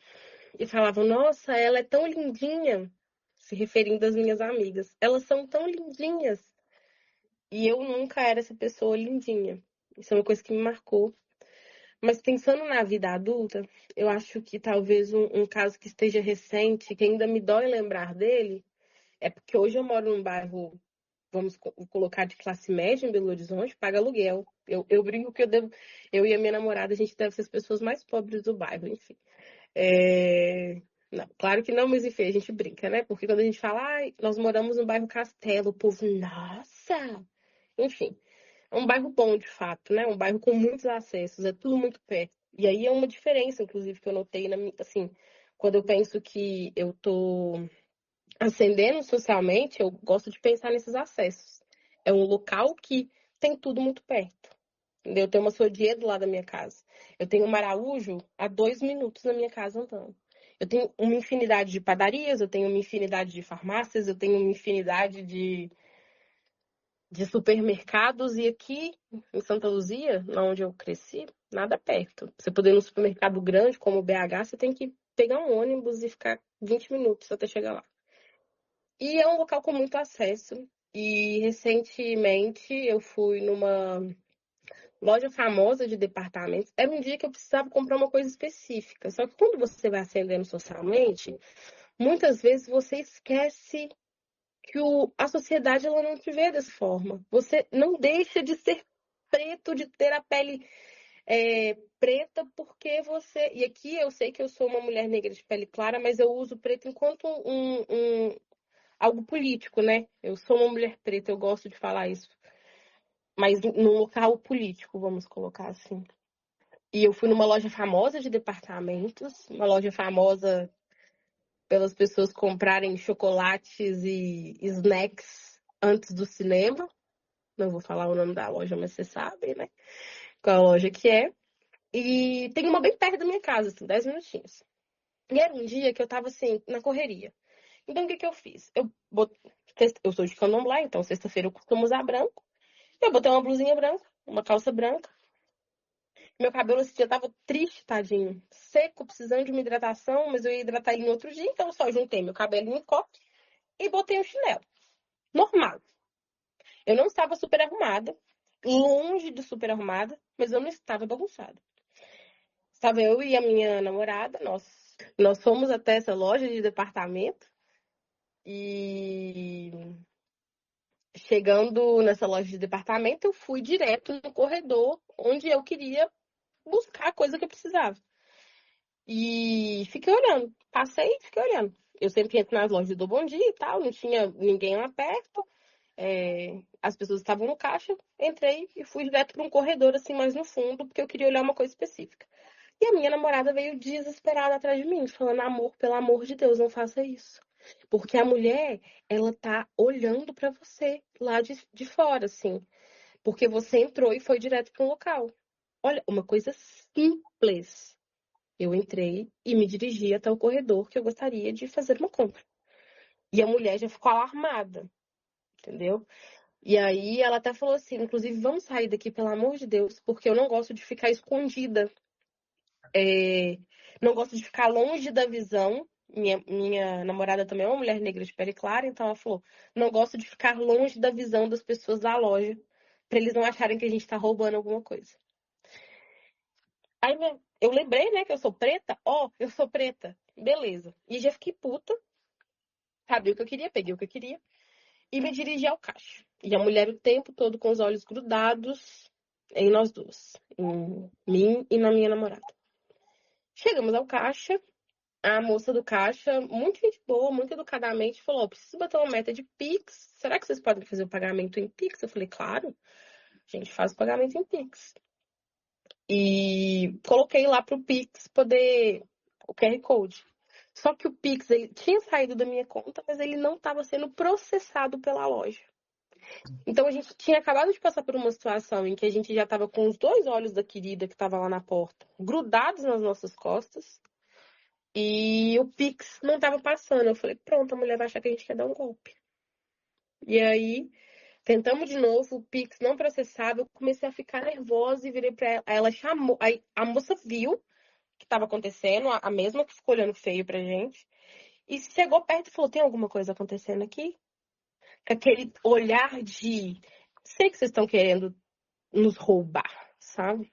e falavam: Nossa, ela é tão lindinha, se referindo às minhas amigas. Elas são tão lindinhas. E eu nunca era essa pessoa lindinha. Isso é uma coisa que me marcou. Mas pensando na vida adulta, eu acho que talvez um caso que esteja recente, que ainda me dói lembrar dele, é porque hoje eu moro num bairro, vamos colocar de classe média em Belo Horizonte, paga aluguel. Eu brinco que eu e a minha namorada, a gente deve ser as pessoas mais pobres do bairro, enfim. Não, claro que não, mas enfim, a gente brinca, né? Porque quando a gente fala, ai, nós moramos no bairro Castelo, o povo, nossa! Enfim, é um bairro bom, de fato, né? Um bairro com muitos acessos, é tudo muito perto. E aí é uma diferença, inclusive, que eu notei, assim, quando eu penso que eu tô ascendendo socialmente, eu gosto de pensar nesses acessos. É um local que tem tudo muito perto. Eu tenho uma Sodier do lado da minha casa. Eu tenho uma Araújo a 2 minutos da minha casa andando. Eu tenho uma infinidade de padarias, eu tenho uma infinidade de farmácias, eu tenho uma infinidade de supermercados. E aqui em Santa Luzia, onde eu cresci, nada perto. Você poder ir num supermercado grande como o BH, você tem que pegar um ônibus e ficar 20 minutos até chegar lá. E é um local com muito acesso. E recentemente eu fui numa loja famosa de departamentos. Era um dia que eu precisava comprar uma coisa específica. Só que quando você vai ascendendo socialmente, muitas vezes você esquece que a sociedade ela não te vê dessa forma. Você não deixa de ser preto, de ter a pele preta, porque você. E aqui eu sei que eu sou uma mulher negra de pele clara, mas eu uso preto enquanto algo político, né? Eu sou uma mulher preta, eu gosto de falar isso. Mas num local político, vamos colocar assim. E eu fui numa loja famosa de departamentos, uma loja famosa pelas pessoas comprarem chocolates e snacks antes do cinema. Não vou falar o nome da loja, mas vocês sabem, né? Qual a loja que é. E tem uma bem perto da minha casa, assim, 10 minutinhos. E era um dia que eu tava, assim, na correria. Então, o que que eu fiz? Eu sou de candomblé, então sexta-feira eu costumo usar branco. Eu botei uma blusinha branca, uma calça branca. Meu cabelo esse dia tava triste, tadinho. Seco, precisando de uma hidratação, mas eu ia hidratar ele no outro dia, então eu só juntei meu cabelo em coque e botei um chinelo. Normal. Eu não estava super arrumada, longe de super arrumada, mas eu não estava bagunçada. Estava eu e a minha namorada, nós fomos até essa loja de departamento e chegando nessa loja de departamento, eu fui direto no corredor onde eu queria buscar a coisa que eu precisava. E fiquei olhando. Passei e fiquei olhando. Eu sempre entro nas lojas do Bom Dia e tal, não tinha ninguém lá perto. As pessoas estavam no caixa. Entrei e fui direto para um corredor, assim, mais no fundo, porque eu queria olhar uma coisa específica. E a minha namorada veio desesperada atrás de mim, falando: Amor, pelo amor de Deus, não faça isso. Porque a mulher, ela tá olhando para você lá de fora, assim. Porque você entrou e foi direto para um local. Olha, uma coisa simples. Eu entrei e me dirigi até o corredor que eu gostaria de fazer uma compra. E a mulher já ficou alarmada, entendeu? E aí ela até falou assim, inclusive, vamos sair daqui, pelo amor de Deus, porque eu não gosto de ficar escondida. Não gosto de ficar longe da visão. Minha namorada também é uma mulher negra de pele clara, então ela falou, não gosto de ficar longe da visão das pessoas da loja, para eles não acharem que a gente tá roubando alguma coisa. Aí eu lembrei, né, que eu sou preta. Eu sou preta. Beleza. E já fiquei puta. Sabia o que eu queria, peguei o que eu queria. E me dirigi ao caixa. E a mulher o tempo todo com os olhos grudados em nós duas. Em mim e na minha namorada. Chegamos ao caixa. A moça do caixa, muito gente boa, muito educadamente, falou: preciso bater uma meta de Pix. Será que vocês podem fazer o pagamento em Pix? Eu falei: claro. A gente faz o pagamento em Pix. E coloquei lá pro Pix poder o QR Code. Só que o Pix ele tinha saído da minha conta, mas ele não estava sendo processado pela loja. Então a gente tinha acabado de passar por uma situação em que a gente já estava com os 2 olhos da querida que estava lá na porta, grudados nas nossas costas, e o Pix não estava passando. Eu falei: pronto, a mulher vai achar que a gente quer dar um golpe. E aí, tentamos de novo, o Pix não processava, eu comecei a ficar nervosa e virei pra ela. Aí ela chamou, aí a moça viu o que estava acontecendo, a mesma que ficou olhando feio pra gente, e chegou perto e falou: tem alguma coisa acontecendo aqui? Com aquele olhar de sei que vocês estão querendo nos roubar, sabe?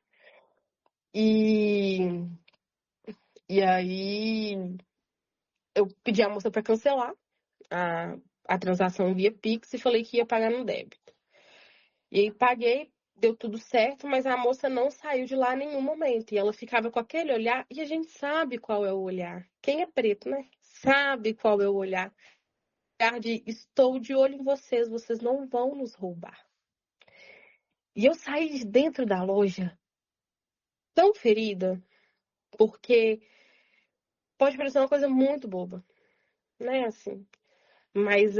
E, e aí eu pedi a moça para cancelar a, a transação via Pix e falei que ia pagar no débito. E aí paguei, deu tudo certo, mas a moça não saiu de lá em nenhum momento. E ela ficava com aquele olhar, e a gente sabe qual é o olhar. Quem é preto, né? Sabe qual é o olhar. Olhar de estou de olho em vocês, vocês não vão nos roubar. E eu saí de dentro da loja tão ferida, porque pode parecer uma coisa muito boba, né? Assim, mas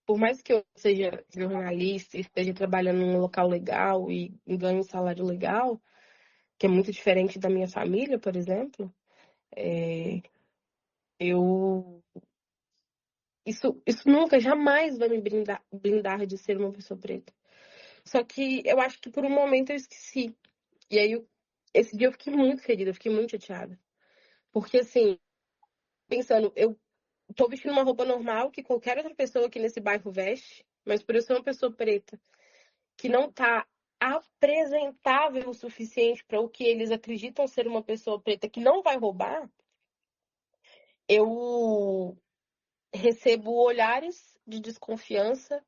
por mais que eu seja jornalista e esteja trabalhando num local legal e ganhe um salário legal, que é muito diferente da minha família, por exemplo, eu isso nunca, jamais vai me blindar de ser uma pessoa preta. Só que eu acho que por um momento eu esqueci. E aí, esse dia eu fiquei muito ferida, eu fiquei muito chateada. Porque, assim, pensando, eu tô vestindo uma roupa normal que qualquer outra pessoa aqui nesse bairro veste, mas por eu ser uma pessoa preta que não tá apresentável o suficiente para o que eles acreditam ser uma pessoa preta que não vai roubar, eu recebo olhares de desconfiança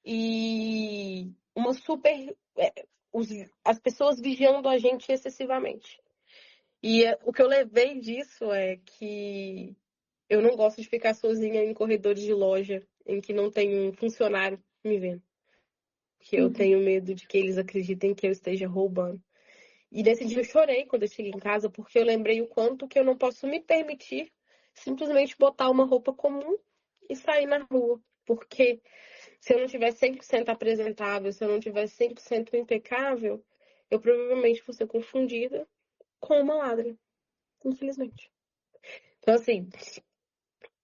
e uma super. As pessoas vigiando a gente excessivamente. E o que eu levei disso é que eu não gosto de ficar sozinha em corredores de loja em que não tem um funcionário me vendo. Porque eu tenho medo de que eles acreditem que eu esteja roubando. E nesse dia eu chorei quando eu cheguei em casa, porque eu lembrei o quanto que eu não posso me permitir simplesmente botar uma roupa comum e sair na rua. Porque se eu não tiver 100% apresentável, se eu não tiver 100% impecável, eu provavelmente vou ser confundida com uma ladra, infelizmente. Então, assim,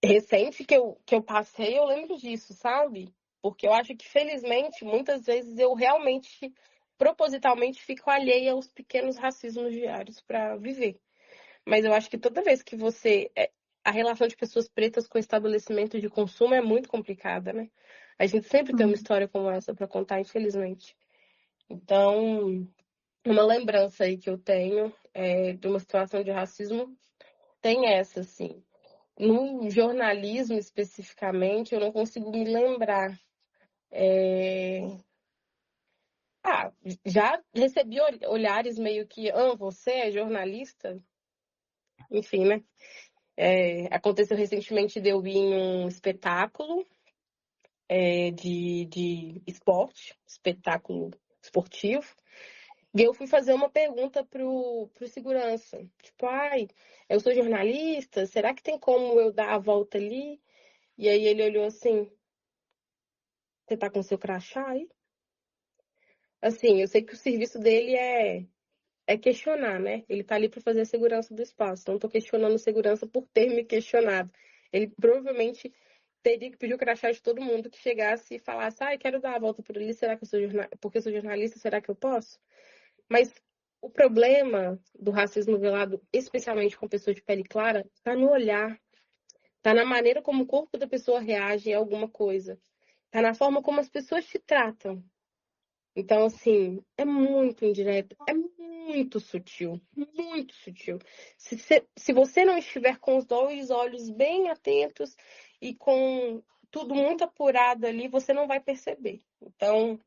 recente que eu passei, eu lembro disso, sabe? Porque eu acho que, felizmente, muitas vezes eu realmente, propositalmente, fico alheia aos pequenos racismos diários para viver. Mas eu acho que toda vez que você. A relação de pessoas pretas com estabelecimento de consumo é muito complicada, né? A gente sempre tem uma história como essa para contar, infelizmente. Então, uma lembrança aí que eu tenho de uma situação de racismo tem essa, assim. No jornalismo, especificamente, eu não consigo me lembrar. Já recebi olhares meio que, você é jornalista? Enfim, né? Aconteceu recentemente de eu ir em um espetáculo de esporte, espetáculo esportivo, e eu fui fazer uma pergunta pro segurança. Tipo, eu sou jornalista, será que tem como eu dar a volta ali? E aí ele olhou assim, você tá com seu crachá aí? Assim, eu sei que o serviço dele é questionar, né? Ele tá ali para fazer a segurança do espaço. Não tô questionando segurança por ter me questionado. Ele provavelmente teria que pedir o crachá de todo mundo que chegasse e falasse, quero dar a volta por ali, será que eu sou porque eu sou jornalista, será que eu posso? Mas o problema do racismo velado, especialmente com pessoas de pele clara, tá no olhar, tá na maneira como o corpo da pessoa reage a alguma coisa, tá na forma como as pessoas te tratam. Então, assim, é muito indireto, é muito sutil, muito sutil. Se você não estiver com os dois olhos bem atentos e com tudo muito apurado ali, você não vai perceber. Então,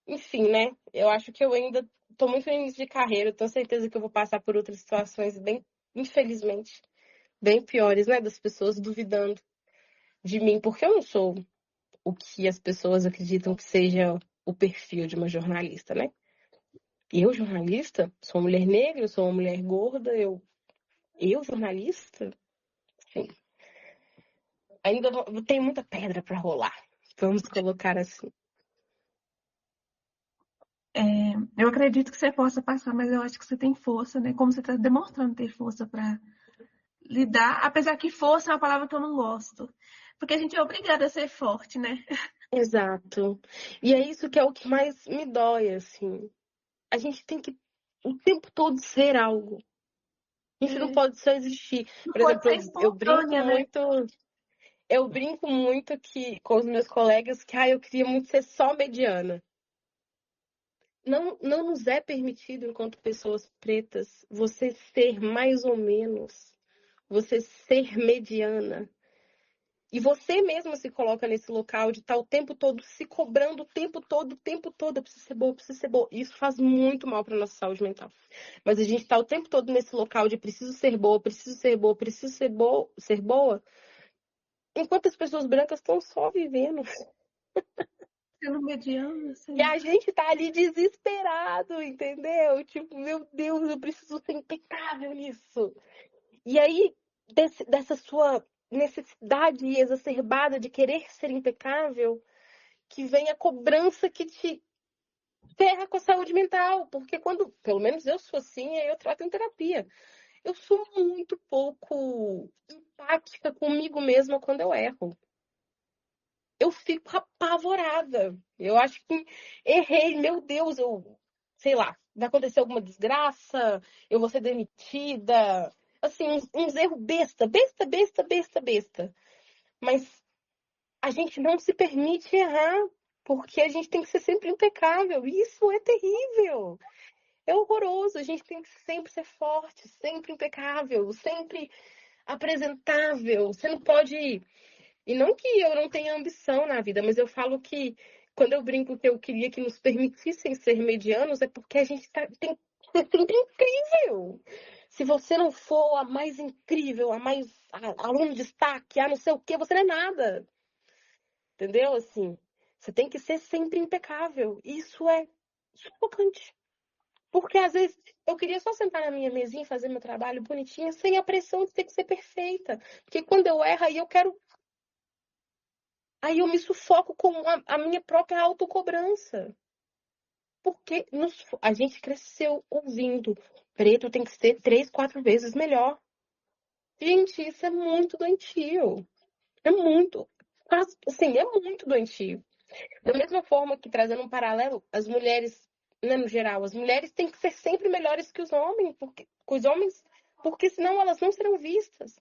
enfim, né? Eu acho que eu ainda estou muito no início de carreira, tenho certeza que eu vou passar por outras situações bem, infelizmente, bem piores, né? Das pessoas duvidando de mim, porque eu não sou o que as pessoas acreditam que seja o perfil de uma jornalista, né? Eu, jornalista, sou uma mulher negra, eu sou uma mulher gorda, jornalista, enfim, ainda tem muita pedra para rolar. Vamos colocar assim. Eu acredito que você possa passar, mas eu acho que você tem força, né? Como você está demonstrando ter força para lidar, apesar que força é uma palavra que eu não gosto. Porque a gente é obrigada a ser forte, né? Exato. E é isso que é o que mais me dói, assim. A gente tem que o tempo todo ser algo. A gente não É. pode só existir. Não Por pode exemplo, ser eu brinco espontânea, né? muito, que com os meus colegas que eu queria muito ser só mediana. Não nos é permitido, enquanto pessoas pretas, você ser mais ou menos, você ser mediana. E você mesma se coloca nesse local de estar o tempo todo se cobrando o tempo todo, o tempo todo. Eu preciso ser boa, eu preciso ser boa. Isso faz muito mal para nossa saúde mental. Mas a gente está o tempo todo nesse local de preciso ser boa, preciso ser boa, preciso ser boa, enquanto as pessoas brancas estão só vivendo. Sendo mediana, E assim. a gente tá ali desesperado, entendeu? Tipo, meu Deus, eu preciso ser impecável nisso. E aí, dessa sua necessidade exacerbada de querer ser impecável, que vem a cobrança que te ferra com a saúde mental. Porque quando, pelo menos eu sou assim, aí eu trato em terapia. Eu sou muito pouco empática comigo mesma quando eu erro. Eu fico apavorada. Eu acho que errei, meu Deus, sei lá, vai acontecer alguma desgraça, eu vou ser demitida. Assim, uns erros besta, besta, besta, besta, besta. Mas a gente não se permite errar, porque a gente tem que ser sempre impecável. E isso é terrível. É horroroso. A gente tem que sempre ser forte, sempre impecável, sempre apresentável. Você não pode. E não que eu não tenha ambição na vida, mas eu falo que quando eu brinco que eu queria que nos permitissem ser medianos, é porque a gente tem que ser sempre incrível. Se você não for a mais incrível, aluno de destaque, não sei o quê, você não é nada. Entendeu? Assim, você tem que ser sempre impecável. Isso é sufocante. Porque às vezes eu queria só sentar na minha mesinha e fazer meu trabalho bonitinho, sem a pressão de ter que ser perfeita. Porque quando eu erro, aí eu quero. Aí eu me sufoco com a minha própria autocobrança. Porque a gente cresceu ouvindo. Preto tem que ser 3, 4 vezes melhor. Gente, isso é muito doentio. É muito. Assim, é muito doentio. Da mesma forma que, trazendo um paralelo, as mulheres, né, no geral, as mulheres têm que ser sempre melhores porque senão elas não serão vistas.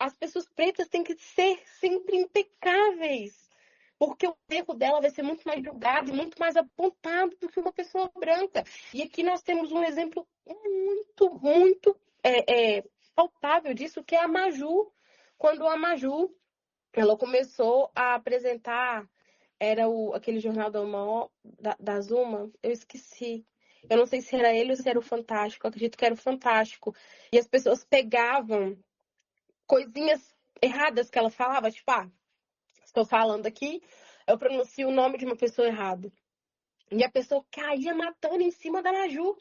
As pessoas pretas têm que ser sempre impecáveis, porque o erro dela vai ser muito mais julgado e muito mais apontado do que uma pessoa branca. E aqui nós temos um exemplo muito, muito palpável disso, que é a Maju. Quando a Maju, ela começou a apresentar, era aquele jornal da Zuma, eu esqueci. Eu não sei se era ele ou se era o Fantástico, eu acredito que era o Fantástico. E as pessoas pegavam coisinhas erradas que ela falava, tipo, estou falando aqui, eu pronuncio o nome de uma pessoa errado. E a pessoa caía matando em cima da Maju.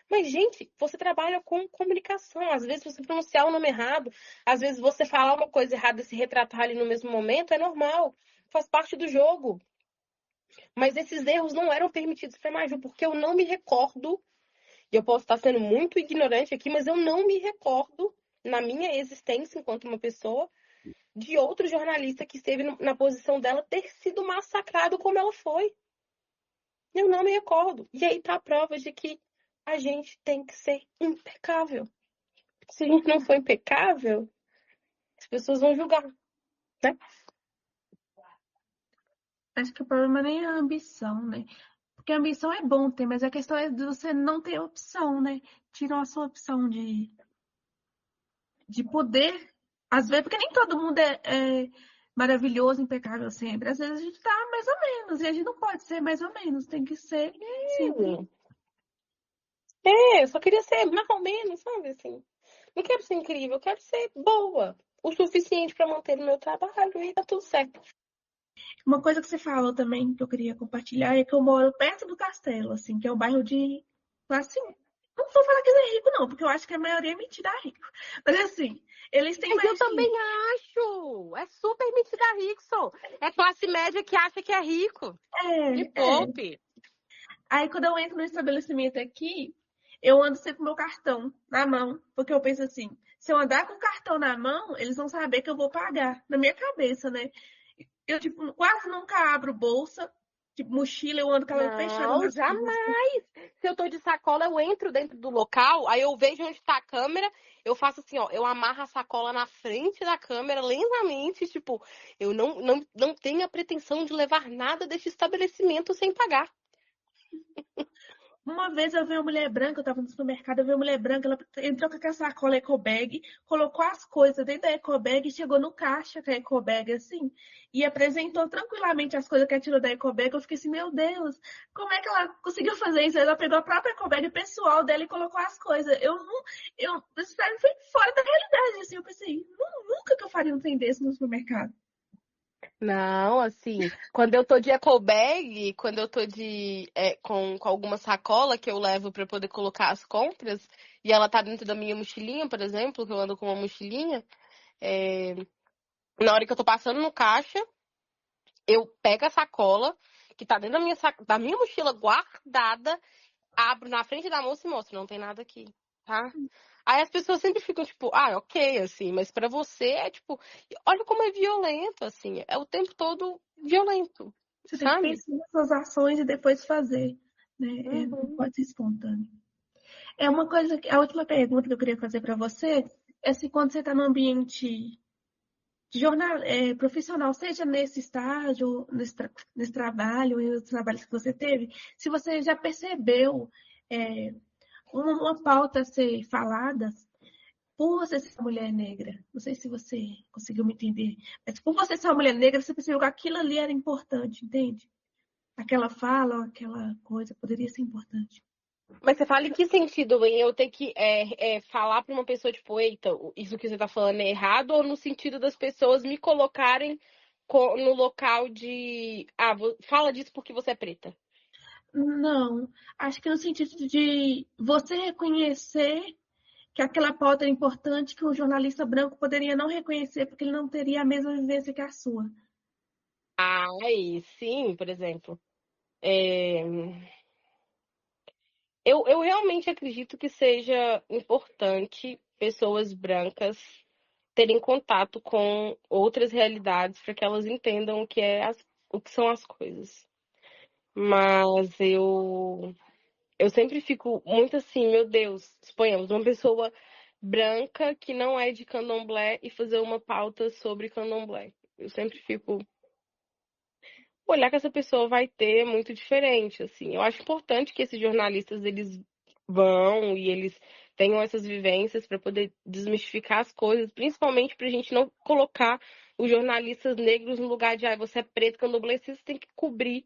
Mas, gente, você trabalha com comunicação. Às vezes você pronunciar o nome errado, às vezes você falar uma coisa errada e se retratar ali no mesmo momento, é normal. Faz parte do jogo. Mas esses erros não eram permitidos para Maju, porque eu não me recordo, e eu posso estar sendo muito ignorante aqui, mas eu não me recordo, na minha existência enquanto uma pessoa, de outro jornalista que esteve na posição dela ter sido massacrado como ela foi. Eu não me recordo. E aí tá a prova de que a gente tem que ser impecável. Se a gente não for impecável, as pessoas vão julgar, né? Acho que o problema nem é a ambição, né? Porque a ambição é bom ter, mas a questão é de você não ter opção, né? Tirar a sua opção de poder, às vezes, porque nem todo mundo é maravilhoso, impecável sempre. Às vezes a gente tá mais ou menos, e a gente não pode ser mais ou menos, tem que ser sempre. Eu só queria ser mais ou menos, sabe assim? Não quero ser incrível, eu quero ser boa. O suficiente para manter o meu trabalho e tá tudo certo. Uma coisa que você falou também, que eu queria compartilhar, é que eu moro perto do Castelo, assim, que é um bairro de classe 1. Não vou falar que ele é rico, não, porque eu acho que a maioria é mentira rico. Mas assim, eles têm Mas eu mais também dinheiro. acho! É super mentira rico. É classe média que acha que é rico. Me É. poupe. Aí quando eu entro no estabelecimento aqui, eu ando sempre com meu cartão na mão, porque eu penso assim, se eu andar com o cartão na mão, eles vão saber que eu vou pagar. Na minha cabeça, né? Eu, tipo, quase nunca abro bolsa. Tipo, mochila, eu ando com ela fechada Não, nas costas. jamais. Se eu tô de sacola, eu entro dentro do local, aí eu vejo onde tá a câmera, eu faço assim, ó, eu amarro a sacola na frente da câmera lentamente, tipo, eu não tenho a pretensão de levar nada desse estabelecimento sem pagar. Uma vez eu vi uma mulher branca, eu tava no supermercado, eu vi uma mulher branca, ela entrou com aquela sacola ecobag, colocou as coisas dentro da ecobag e chegou no caixa com a ecobag assim, e apresentou tranquilamente as coisas que ela tirou da ecobag. Eu fiquei assim, meu Deus, como é que ela conseguiu fazer isso? Ela pegou a própria ecobag pessoal dela e colocou as coisas. Isso pra mim foi fora da realidade, assim, eu pensei, nunca que eu faria um trem desse no supermercado. Não, assim, quando eu tô de eco bag, quando eu tô com alguma sacola que eu levo pra poder colocar as compras, e ela tá dentro da minha mochilinha, por exemplo, que eu ando com uma mochilinha, é, na hora que eu tô passando no caixa, eu pego a sacola, que tá dentro da minha mochila guardada, abro na frente da moça e mostro, não tem nada aqui, tá? Aí as pessoas sempre ficam tipo, ah, ok, assim, mas pra você é tipo, olha como é violento, assim, é o tempo todo violento, Você tem que sabe? pensar nas suas ações e depois fazer, né? Não Uhum. pode ser espontâneo. É uma coisa que a última pergunta que eu queria fazer para você é se quando você está no ambiente de jornal, profissional, seja nesse estágio, nesse trabalho e os trabalhos que você teve, se você já percebeu é, uma pauta a ser falada por você ser uma mulher negra. Não sei se você conseguiu me entender, mas por você ser uma mulher negra, você percebeu que aquilo ali era importante, entende? Aquela fala, ou aquela coisa poderia ser importante. Mas você fala em que sentido, em eu ter que falar pra uma pessoa, tipo, eita, isso que você tá falando é errado, ou no sentido das pessoas me colocarem no local de, fala disso porque você é preta. Não, acho que no sentido de você reconhecer que aquela pauta é importante que um jornalista branco poderia não reconhecer porque ele não teria a mesma vivência que a sua. Ai, sim, por exemplo. É, eu realmente acredito que seja importante pessoas brancas terem contato com outras realidades para que elas entendam o que são as coisas. Mas eu sempre fico muito assim, meu Deus, suponhamos, uma pessoa branca que não é de candomblé e fazer uma pauta sobre candomblé. Eu sempre fico, o olhar que essa pessoa vai ter é muito diferente, assim. Eu acho importante que esses jornalistas, eles vão e eles tenham essas vivências para poder desmistificar as coisas, principalmente para a gente não colocar os jornalistas negros no lugar de, você é preto, candomblessista, tem que cobrir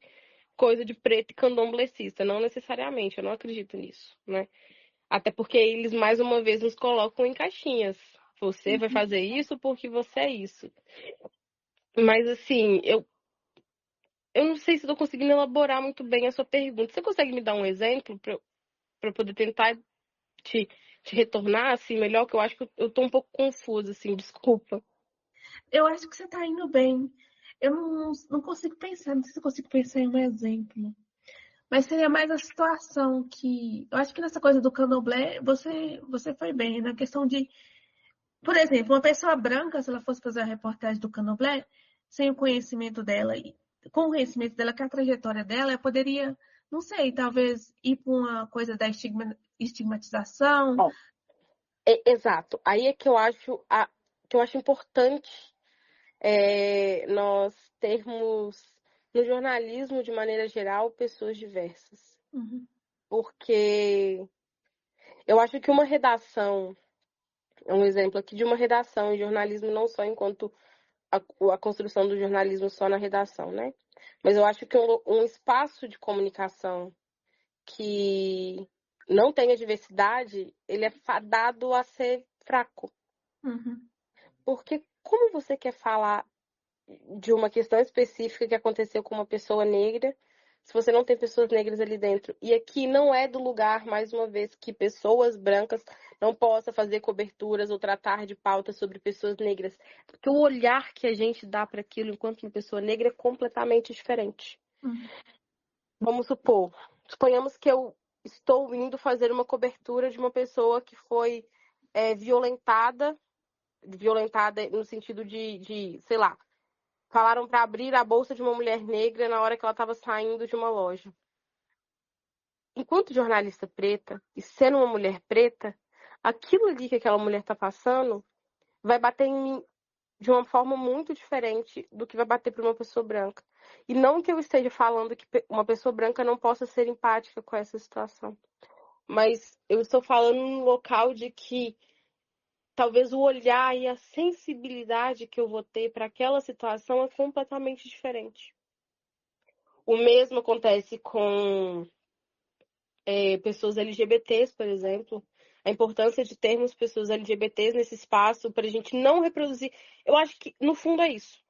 coisa de preto e candomblessista. Não necessariamente, eu não acredito nisso, né? Até porque eles, mais uma vez, nos colocam em caixinhas. Você vai fazer isso porque você é isso. Mas, assim, eu não sei se estou conseguindo elaborar muito bem a sua pergunta. Você consegue me dar um exemplo para poder tentar te, te retornar assim melhor? Que eu acho que eu estou um pouco confusa, assim, desculpa. Eu acho que você está indo bem. Eu não consigo pensar, não sei se eu consigo pensar em um exemplo. Mas seria mais a situação que. Eu acho que nessa coisa do candomblé, você foi bem, na questão de. Por exemplo, uma pessoa branca, se ela fosse fazer a reportagem do candomblé, sem o conhecimento dela, e com o conhecimento dela, com a trajetória dela, ela poderia, não sei, talvez ir para uma coisa da estigmatização. Ó, exato. Aí é que que eu acho importante nós termos no jornalismo, de maneira geral, pessoas diversas. Uhum, Porque eu acho que uma redação, um exemplo aqui de uma redação em jornalismo, não só enquanto a construção do jornalismo só na redação, né? Mas eu acho que um espaço de comunicação que não tenha diversidade, ele é fadado a ser fraco. uhum, Porque como você quer falar de uma questão específica que aconteceu com uma pessoa negra, se você não tem pessoas negras ali dentro? E aqui não é do lugar, mais uma vez, que pessoas brancas não possam fazer coberturas ou tratar de pautas sobre pessoas negras. Porque o olhar que a gente dá para aquilo enquanto uma pessoa negra é completamente diferente. uhum, Vamos suponhamos que eu estou indo fazer uma cobertura de uma pessoa que foi violentada no sentido sei lá, falaram para abrir a bolsa de uma mulher negra na hora que ela estava saindo de uma loja. Enquanto jornalista preta, e sendo uma mulher preta, aquilo ali que aquela mulher está passando vai bater em mim de uma forma muito diferente do que vai bater para uma pessoa branca. E não que eu esteja falando que uma pessoa branca não possa ser empática com essa situação, mas eu estou falando num local de que talvez o olhar e a sensibilidade que eu vou ter para aquela situação é completamente diferente. O mesmo acontece com pessoas LGBTs, por exemplo. A importância de termos pessoas LGBTs nesse espaço para a gente não reproduzir. Eu acho que, no fundo, é isso.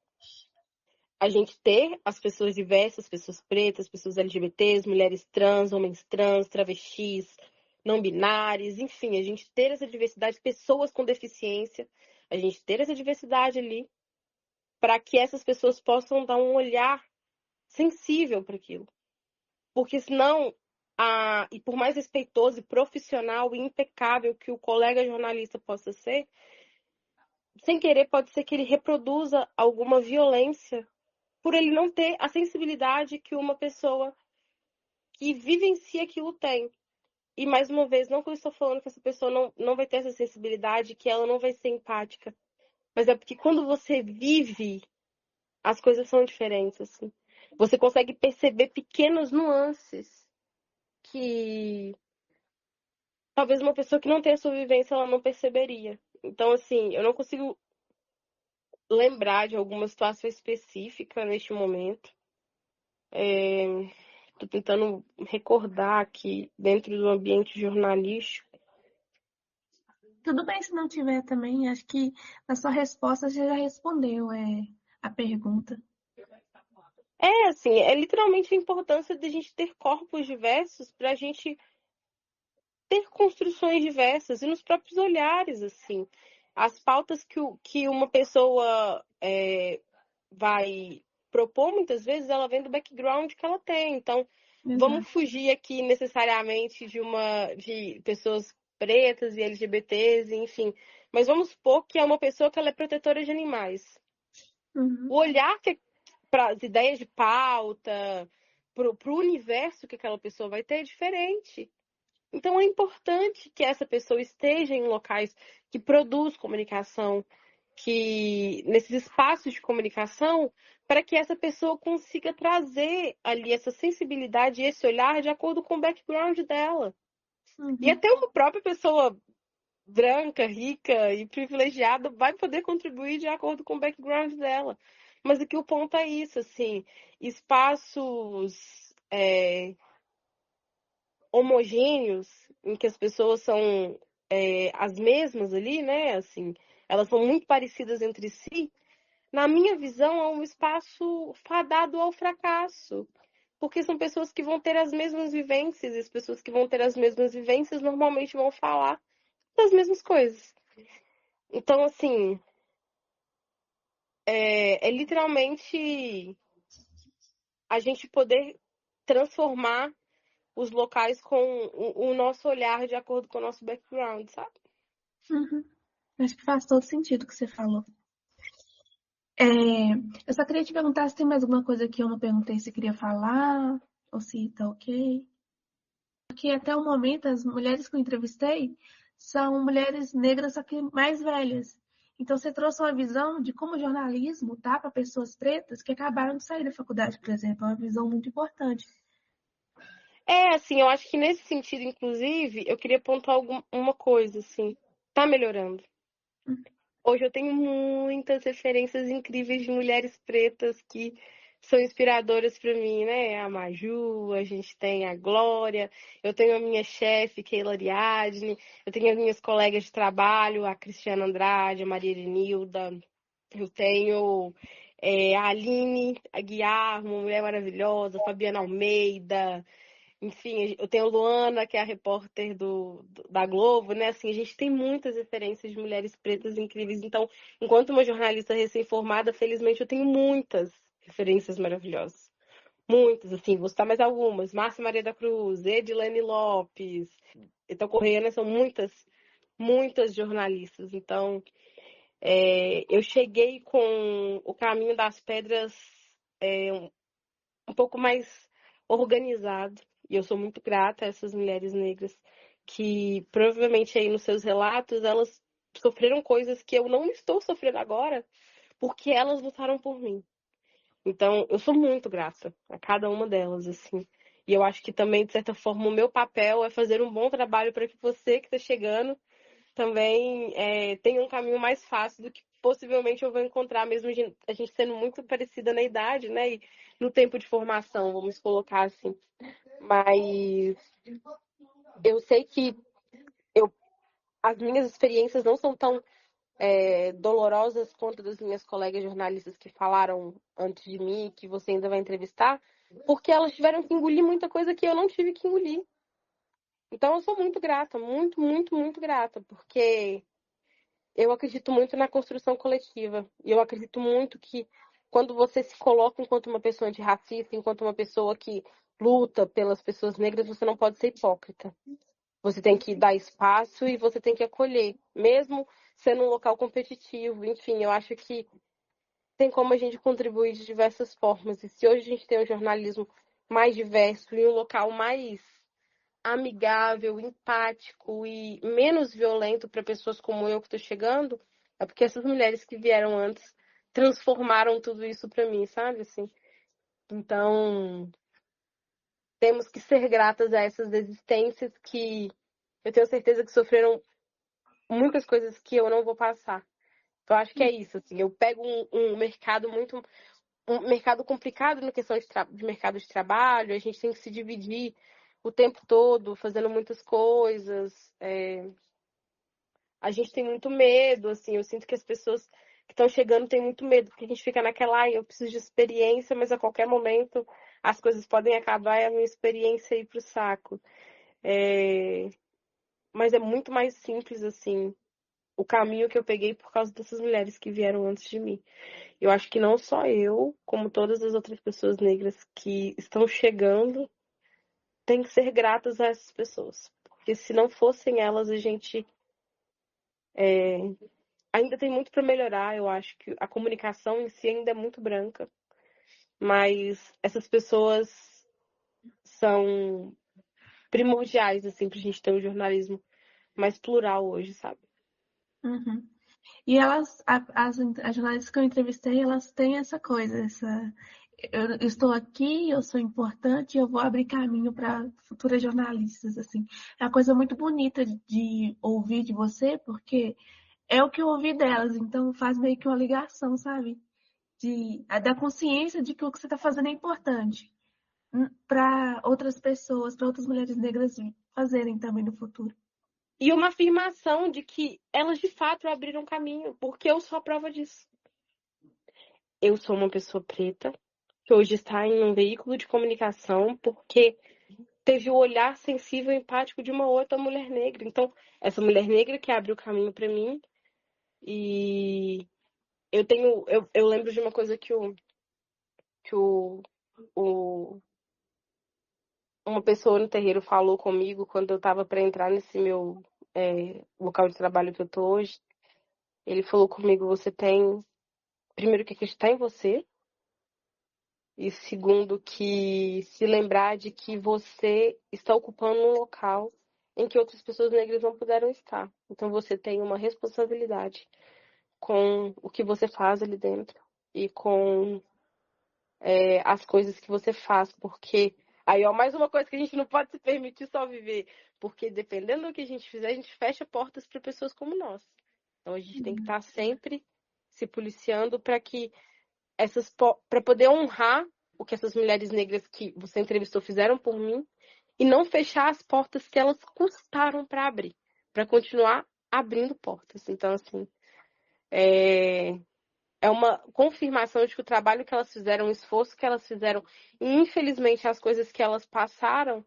A gente ter as pessoas diversas, pessoas pretas, pessoas LGBTs, mulheres trans, homens trans, travestis, não binários, enfim, a gente ter essa diversidade, pessoas com deficiência, a gente ter essa diversidade ali, para que essas pessoas possam dar um olhar sensível para aquilo. Porque senão, e por mais respeitoso e profissional e impecável que o colega jornalista possa ser, sem querer pode ser que ele reproduza alguma violência por ele não ter a sensibilidade que uma pessoa que vivencia aquilo tem. E, mais uma vez, não que eu estou falando que essa pessoa não vai ter essa sensibilidade, que ela não vai ser empática, mas é porque quando você vive, as coisas são diferentes, assim. Você consegue perceber pequenas nuances que talvez uma pessoa que não tem a sua vivência, ela não perceberia. Então, assim, eu não consigo lembrar de alguma situação específica neste momento. Tô tentando recordar aqui, dentro do ambiente jornalístico. Tudo bem se não tiver também. Acho que a sua resposta você já respondeu a pergunta. Assim, é literalmente a importância de a gente ter corpos diversos para a gente ter construções diversas e nos próprios olhares, assim. As pautas que uma pessoa vai propor, muitas vezes, ela vem do background que ela tem. Então, vamos Exato. fugir aqui necessariamente de pessoas pretas e LGBTs, enfim. Mas vamos supor que é uma pessoa que ela é protetora de animais. Uhum. O olhar para as ideias de pauta, para o universo que aquela pessoa vai ter é diferente. Então é importante que essa pessoa esteja em locais que produz comunicação, que nesses espaços de comunicação, para que essa pessoa consiga trazer ali essa sensibilidade e esse olhar de acordo com o background dela. E Uhum. até uma própria pessoa branca, rica e privilegiada vai poder contribuir de acordo com o background dela. Mas aqui o ponto é isso, assim, espaços homogêneos, em que as pessoas são as mesmas ali, né? Assim, elas são muito parecidas entre si. Na minha visão, é um espaço fadado ao fracasso. Porque são pessoas que vão ter as mesmas vivências, e as pessoas que vão ter as mesmas vivências normalmente vão falar das mesmas coisas. Então, assim, é literalmente a gente poder transformar os locais com o nosso olhar de acordo com o nosso background, sabe? Uhum. Acho que faz todo sentido o que você falou. Eu só queria te perguntar se tem mais alguma coisa que eu não perguntei se você queria falar, ou se tá ok. Porque até o momento as mulheres que eu entrevistei são mulheres negras, só que mais velhas. Então você trouxe uma visão de como o jornalismo tá para pessoas pretas que acabaram de sair da faculdade, por exemplo. É uma visão muito importante. Assim, eu acho que nesse sentido, inclusive, eu queria pontuar uma coisa, assim, tá melhorando. Hoje eu tenho muitas referências incríveis de mulheres pretas que são inspiradoras para mim, né? A Maju, a gente tem a Glória, eu tenho a minha chefe, Keila Ariadne, eu tenho as minhas colegas de trabalho, a Cristiana Andrade, a Maria Erenilda, eu tenho a Aline Aguiar, uma mulher maravilhosa, a Fabiana Almeida, enfim, eu tenho a Luana, que é a repórter da Globo, né? Assim, a gente tem muitas referências de mulheres pretas incríveis. Então, enquanto uma jornalista recém-formada, felizmente eu tenho muitas referências maravilhosas. Muitas, assim, vou citar mais algumas. Márcia Maria da Cruz, Edilene Lopes, Então Correia, né? São muitas muitas jornalistas. Então, eu cheguei com o Caminho das Pedras um pouco mais organizado. E eu sou muito grata a essas mulheres negras que provavelmente aí nos seus relatos elas sofreram coisas que eu não estou sofrendo agora porque elas lutaram por mim. Então, eu sou muito grata a cada uma delas, assim. E eu acho que também, de certa forma, o meu papel é fazer um bom trabalho para que você que está chegando também tenha um caminho mais fácil do que possivelmente eu vou encontrar, mesmo a gente sendo muito parecida na idade, né? E no tempo de formação, vamos colocar assim. Mas eu sei que as minhas experiências não são tão dolorosas quanto das minhas colegas jornalistas que falaram antes de mim, que você ainda vai entrevistar, porque elas tiveram que engolir muita coisa que eu não tive que engolir. Então eu sou muito grata, muito, muito, muito grata, porque eu acredito muito na construção coletiva. E eu acredito muito que quando você se coloca enquanto uma pessoa antirracista, enquanto uma pessoa que luta pelas pessoas negras, você não pode ser hipócrita. Você tem que dar espaço e você tem que acolher, mesmo sendo um local competitivo. Enfim, eu acho que tem como a gente contribuir de diversas formas. E se hoje a gente tem um jornalismo mais diverso e um local mais amigável, empático e menos violento para pessoas como eu que estou chegando, é porque essas mulheres que vieram antes transformaram tudo isso para mim, sabe? Assim, então, temos que ser gratas a essas existências que eu tenho certeza que sofreram muitas coisas que eu não vou passar. Eu acho que é isso, assim, eu pego um mercado um mercado complicado na questão de mercado de trabalho, a gente tem que se dividir o tempo todo, fazendo muitas coisas. A gente tem muito medo, assim, eu sinto que as pessoas que estão chegando têm muito medo, porque a gente fica naquela, eu preciso de experiência, mas a qualquer momento as coisas podem acabar e a minha experiência ir pro saco. Mas é muito mais simples, assim, o caminho que eu peguei por causa dessas mulheres que vieram antes de mim. Eu acho que não só eu, como todas as outras pessoas negras que estão chegando, têm que ser gratas a essas pessoas. Porque se não fossem elas, a gente ainda tem muito para melhorar. Eu acho que a comunicação em si ainda é muito branca. Mas essas pessoas são primordiais, assim, pra gente ter um jornalismo mais plural hoje, sabe? Uhum. E elas, as jornalistas que eu entrevistei, elas têm essa coisa, eu estou aqui, eu sou importante, eu vou abrir caminho para futuras jornalistas, assim. É uma coisa muito bonita de ouvir de você, porque é o que eu ouvi delas, então faz meio que uma ligação, sabe? Da consciência de que o que você está fazendo é importante para outras pessoas, para outras mulheres negras fazerem também no futuro. E uma afirmação de que elas de fato abriram caminho, porque eu sou a prova disso. Eu sou uma pessoa preta que hoje está em um veículo de comunicação porque teve o olhar sensível e empático de uma outra mulher negra. Então, essa mulher negra que abriu o caminho para mim. E eu lembro de uma coisa que uma pessoa no terreiro falou comigo quando eu estava para entrar nesse meu local de trabalho que eu tô hoje. Ele falou comigo: você tem, primeiro, que acreditar em você, e segundo, que se lembrar de que você está ocupando um local em que outras pessoas negras não puderam estar. Então você tem uma responsabilidade com o que você faz ali dentro e com as coisas que você faz, porque aí, ó, mais uma coisa que a gente não pode se permitir só viver, porque dependendo do que a gente fizer, a gente fecha portas para pessoas como nós. Então a gente tem que estar sempre se policiando para que para poder honrar o que essas mulheres negras que você entrevistou fizeram por mim e não fechar as portas que elas custaram para abrir, para continuar abrindo portas. Então, assim, é uma confirmação de que o trabalho que elas fizeram, o esforço que elas fizeram, e infelizmente as coisas que elas passaram,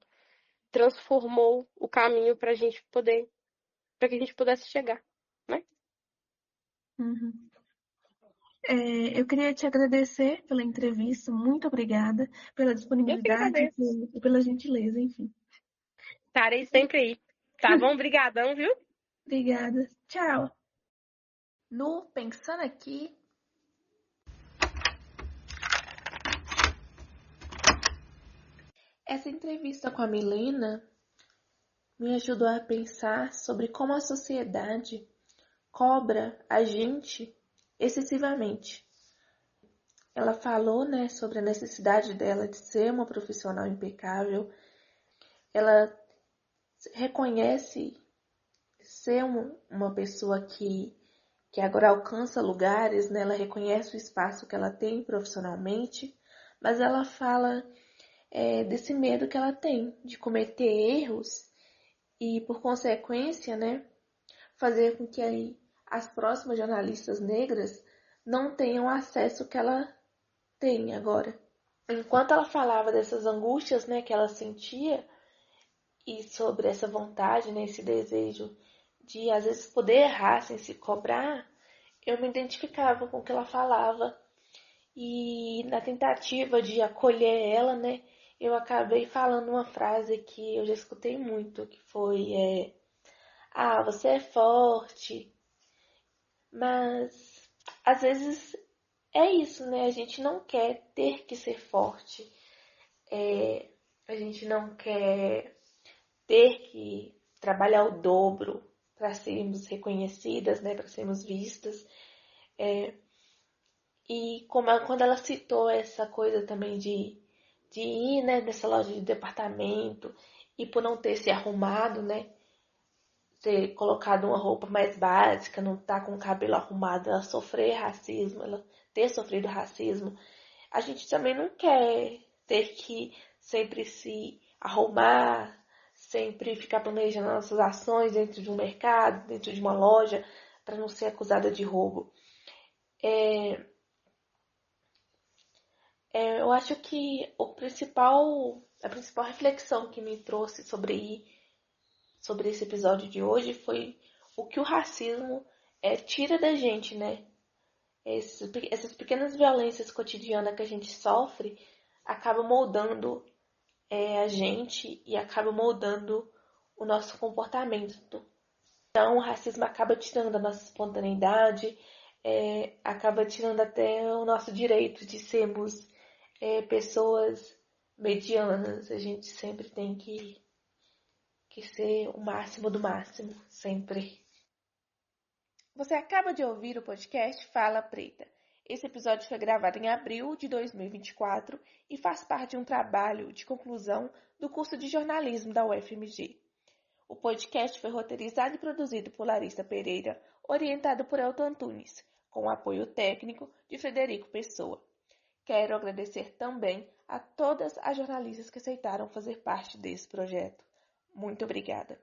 transformou o caminho para que a gente pudesse chegar, né? Uhum. Eu queria te agradecer pela entrevista, muito obrigada pela Eu que disponibilidade agradeço. e pela gentileza, enfim. Estarei sempre aí. Tá bom? Obrigadão, viu? Obrigada. Tchau. Pensando aqui, essa entrevista com a Milena me ajudou a pensar sobre como a sociedade cobra a gente excessivamente. Ela falou, né, sobre a necessidade dela de ser uma profissional impecável. Ela reconhece ser uma pessoa que agora alcança lugares, né? Ela reconhece o espaço que ela tem profissionalmente, mas ela fala desse medo que ela tem de cometer erros e, por consequência, né, fazer com que aí as próximas jornalistas negras não tenham acesso que ela tem agora. Enquanto ela falava dessas angústias, né, que ela sentia e sobre essa vontade, né, esse desejo de às vezes poder errar sem se cobrar, eu me identificava com o que ela falava e na tentativa de acolher ela, né, eu acabei falando uma frase que eu já escutei muito, que foi você é forte, mas às vezes é isso, né? A gente não quer ter que ser forte, a gente não quer ter que trabalhar o dobro para sermos reconhecidas, né? Para sermos vistas. E quando ela citou essa coisa também de ir, né, nessa loja de departamento e por não ter se arrumado, né? Ter colocado uma roupa mais básica, não estar com o cabelo arrumado, ela sofrer racismo, ela ter sofrido racismo, a gente também não quer ter que sempre se arrumar, sempre ficar planejando nossas ações dentro de um mercado, dentro de uma loja, para não ser acusada de roubo. Eu acho que a principal reflexão que me trouxe sobre esse episódio de hoje foi o que o racismo tira da gente, né? Essas pequenas violências cotidianas que a gente sofre acabam moldando a gente e acabam moldando o nosso comportamento. Então, o racismo acaba tirando a nossa espontaneidade, acaba tirando até o nosso direito de sermos pessoas medianas. A gente sempre tem que ser o máximo do máximo, sempre. Você acaba de ouvir o podcast Fala Preta. Esse episódio foi gravado em abril de 2024 e faz parte de um trabalho de conclusão do curso de jornalismo da UFMG. O podcast foi roteirizado e produzido por Larissa Pereira, orientado por Elton Antunes, com o apoio técnico de Frederico Pessoa. Quero agradecer também a todas as jornalistas que aceitaram fazer parte desse projeto. Muito obrigada.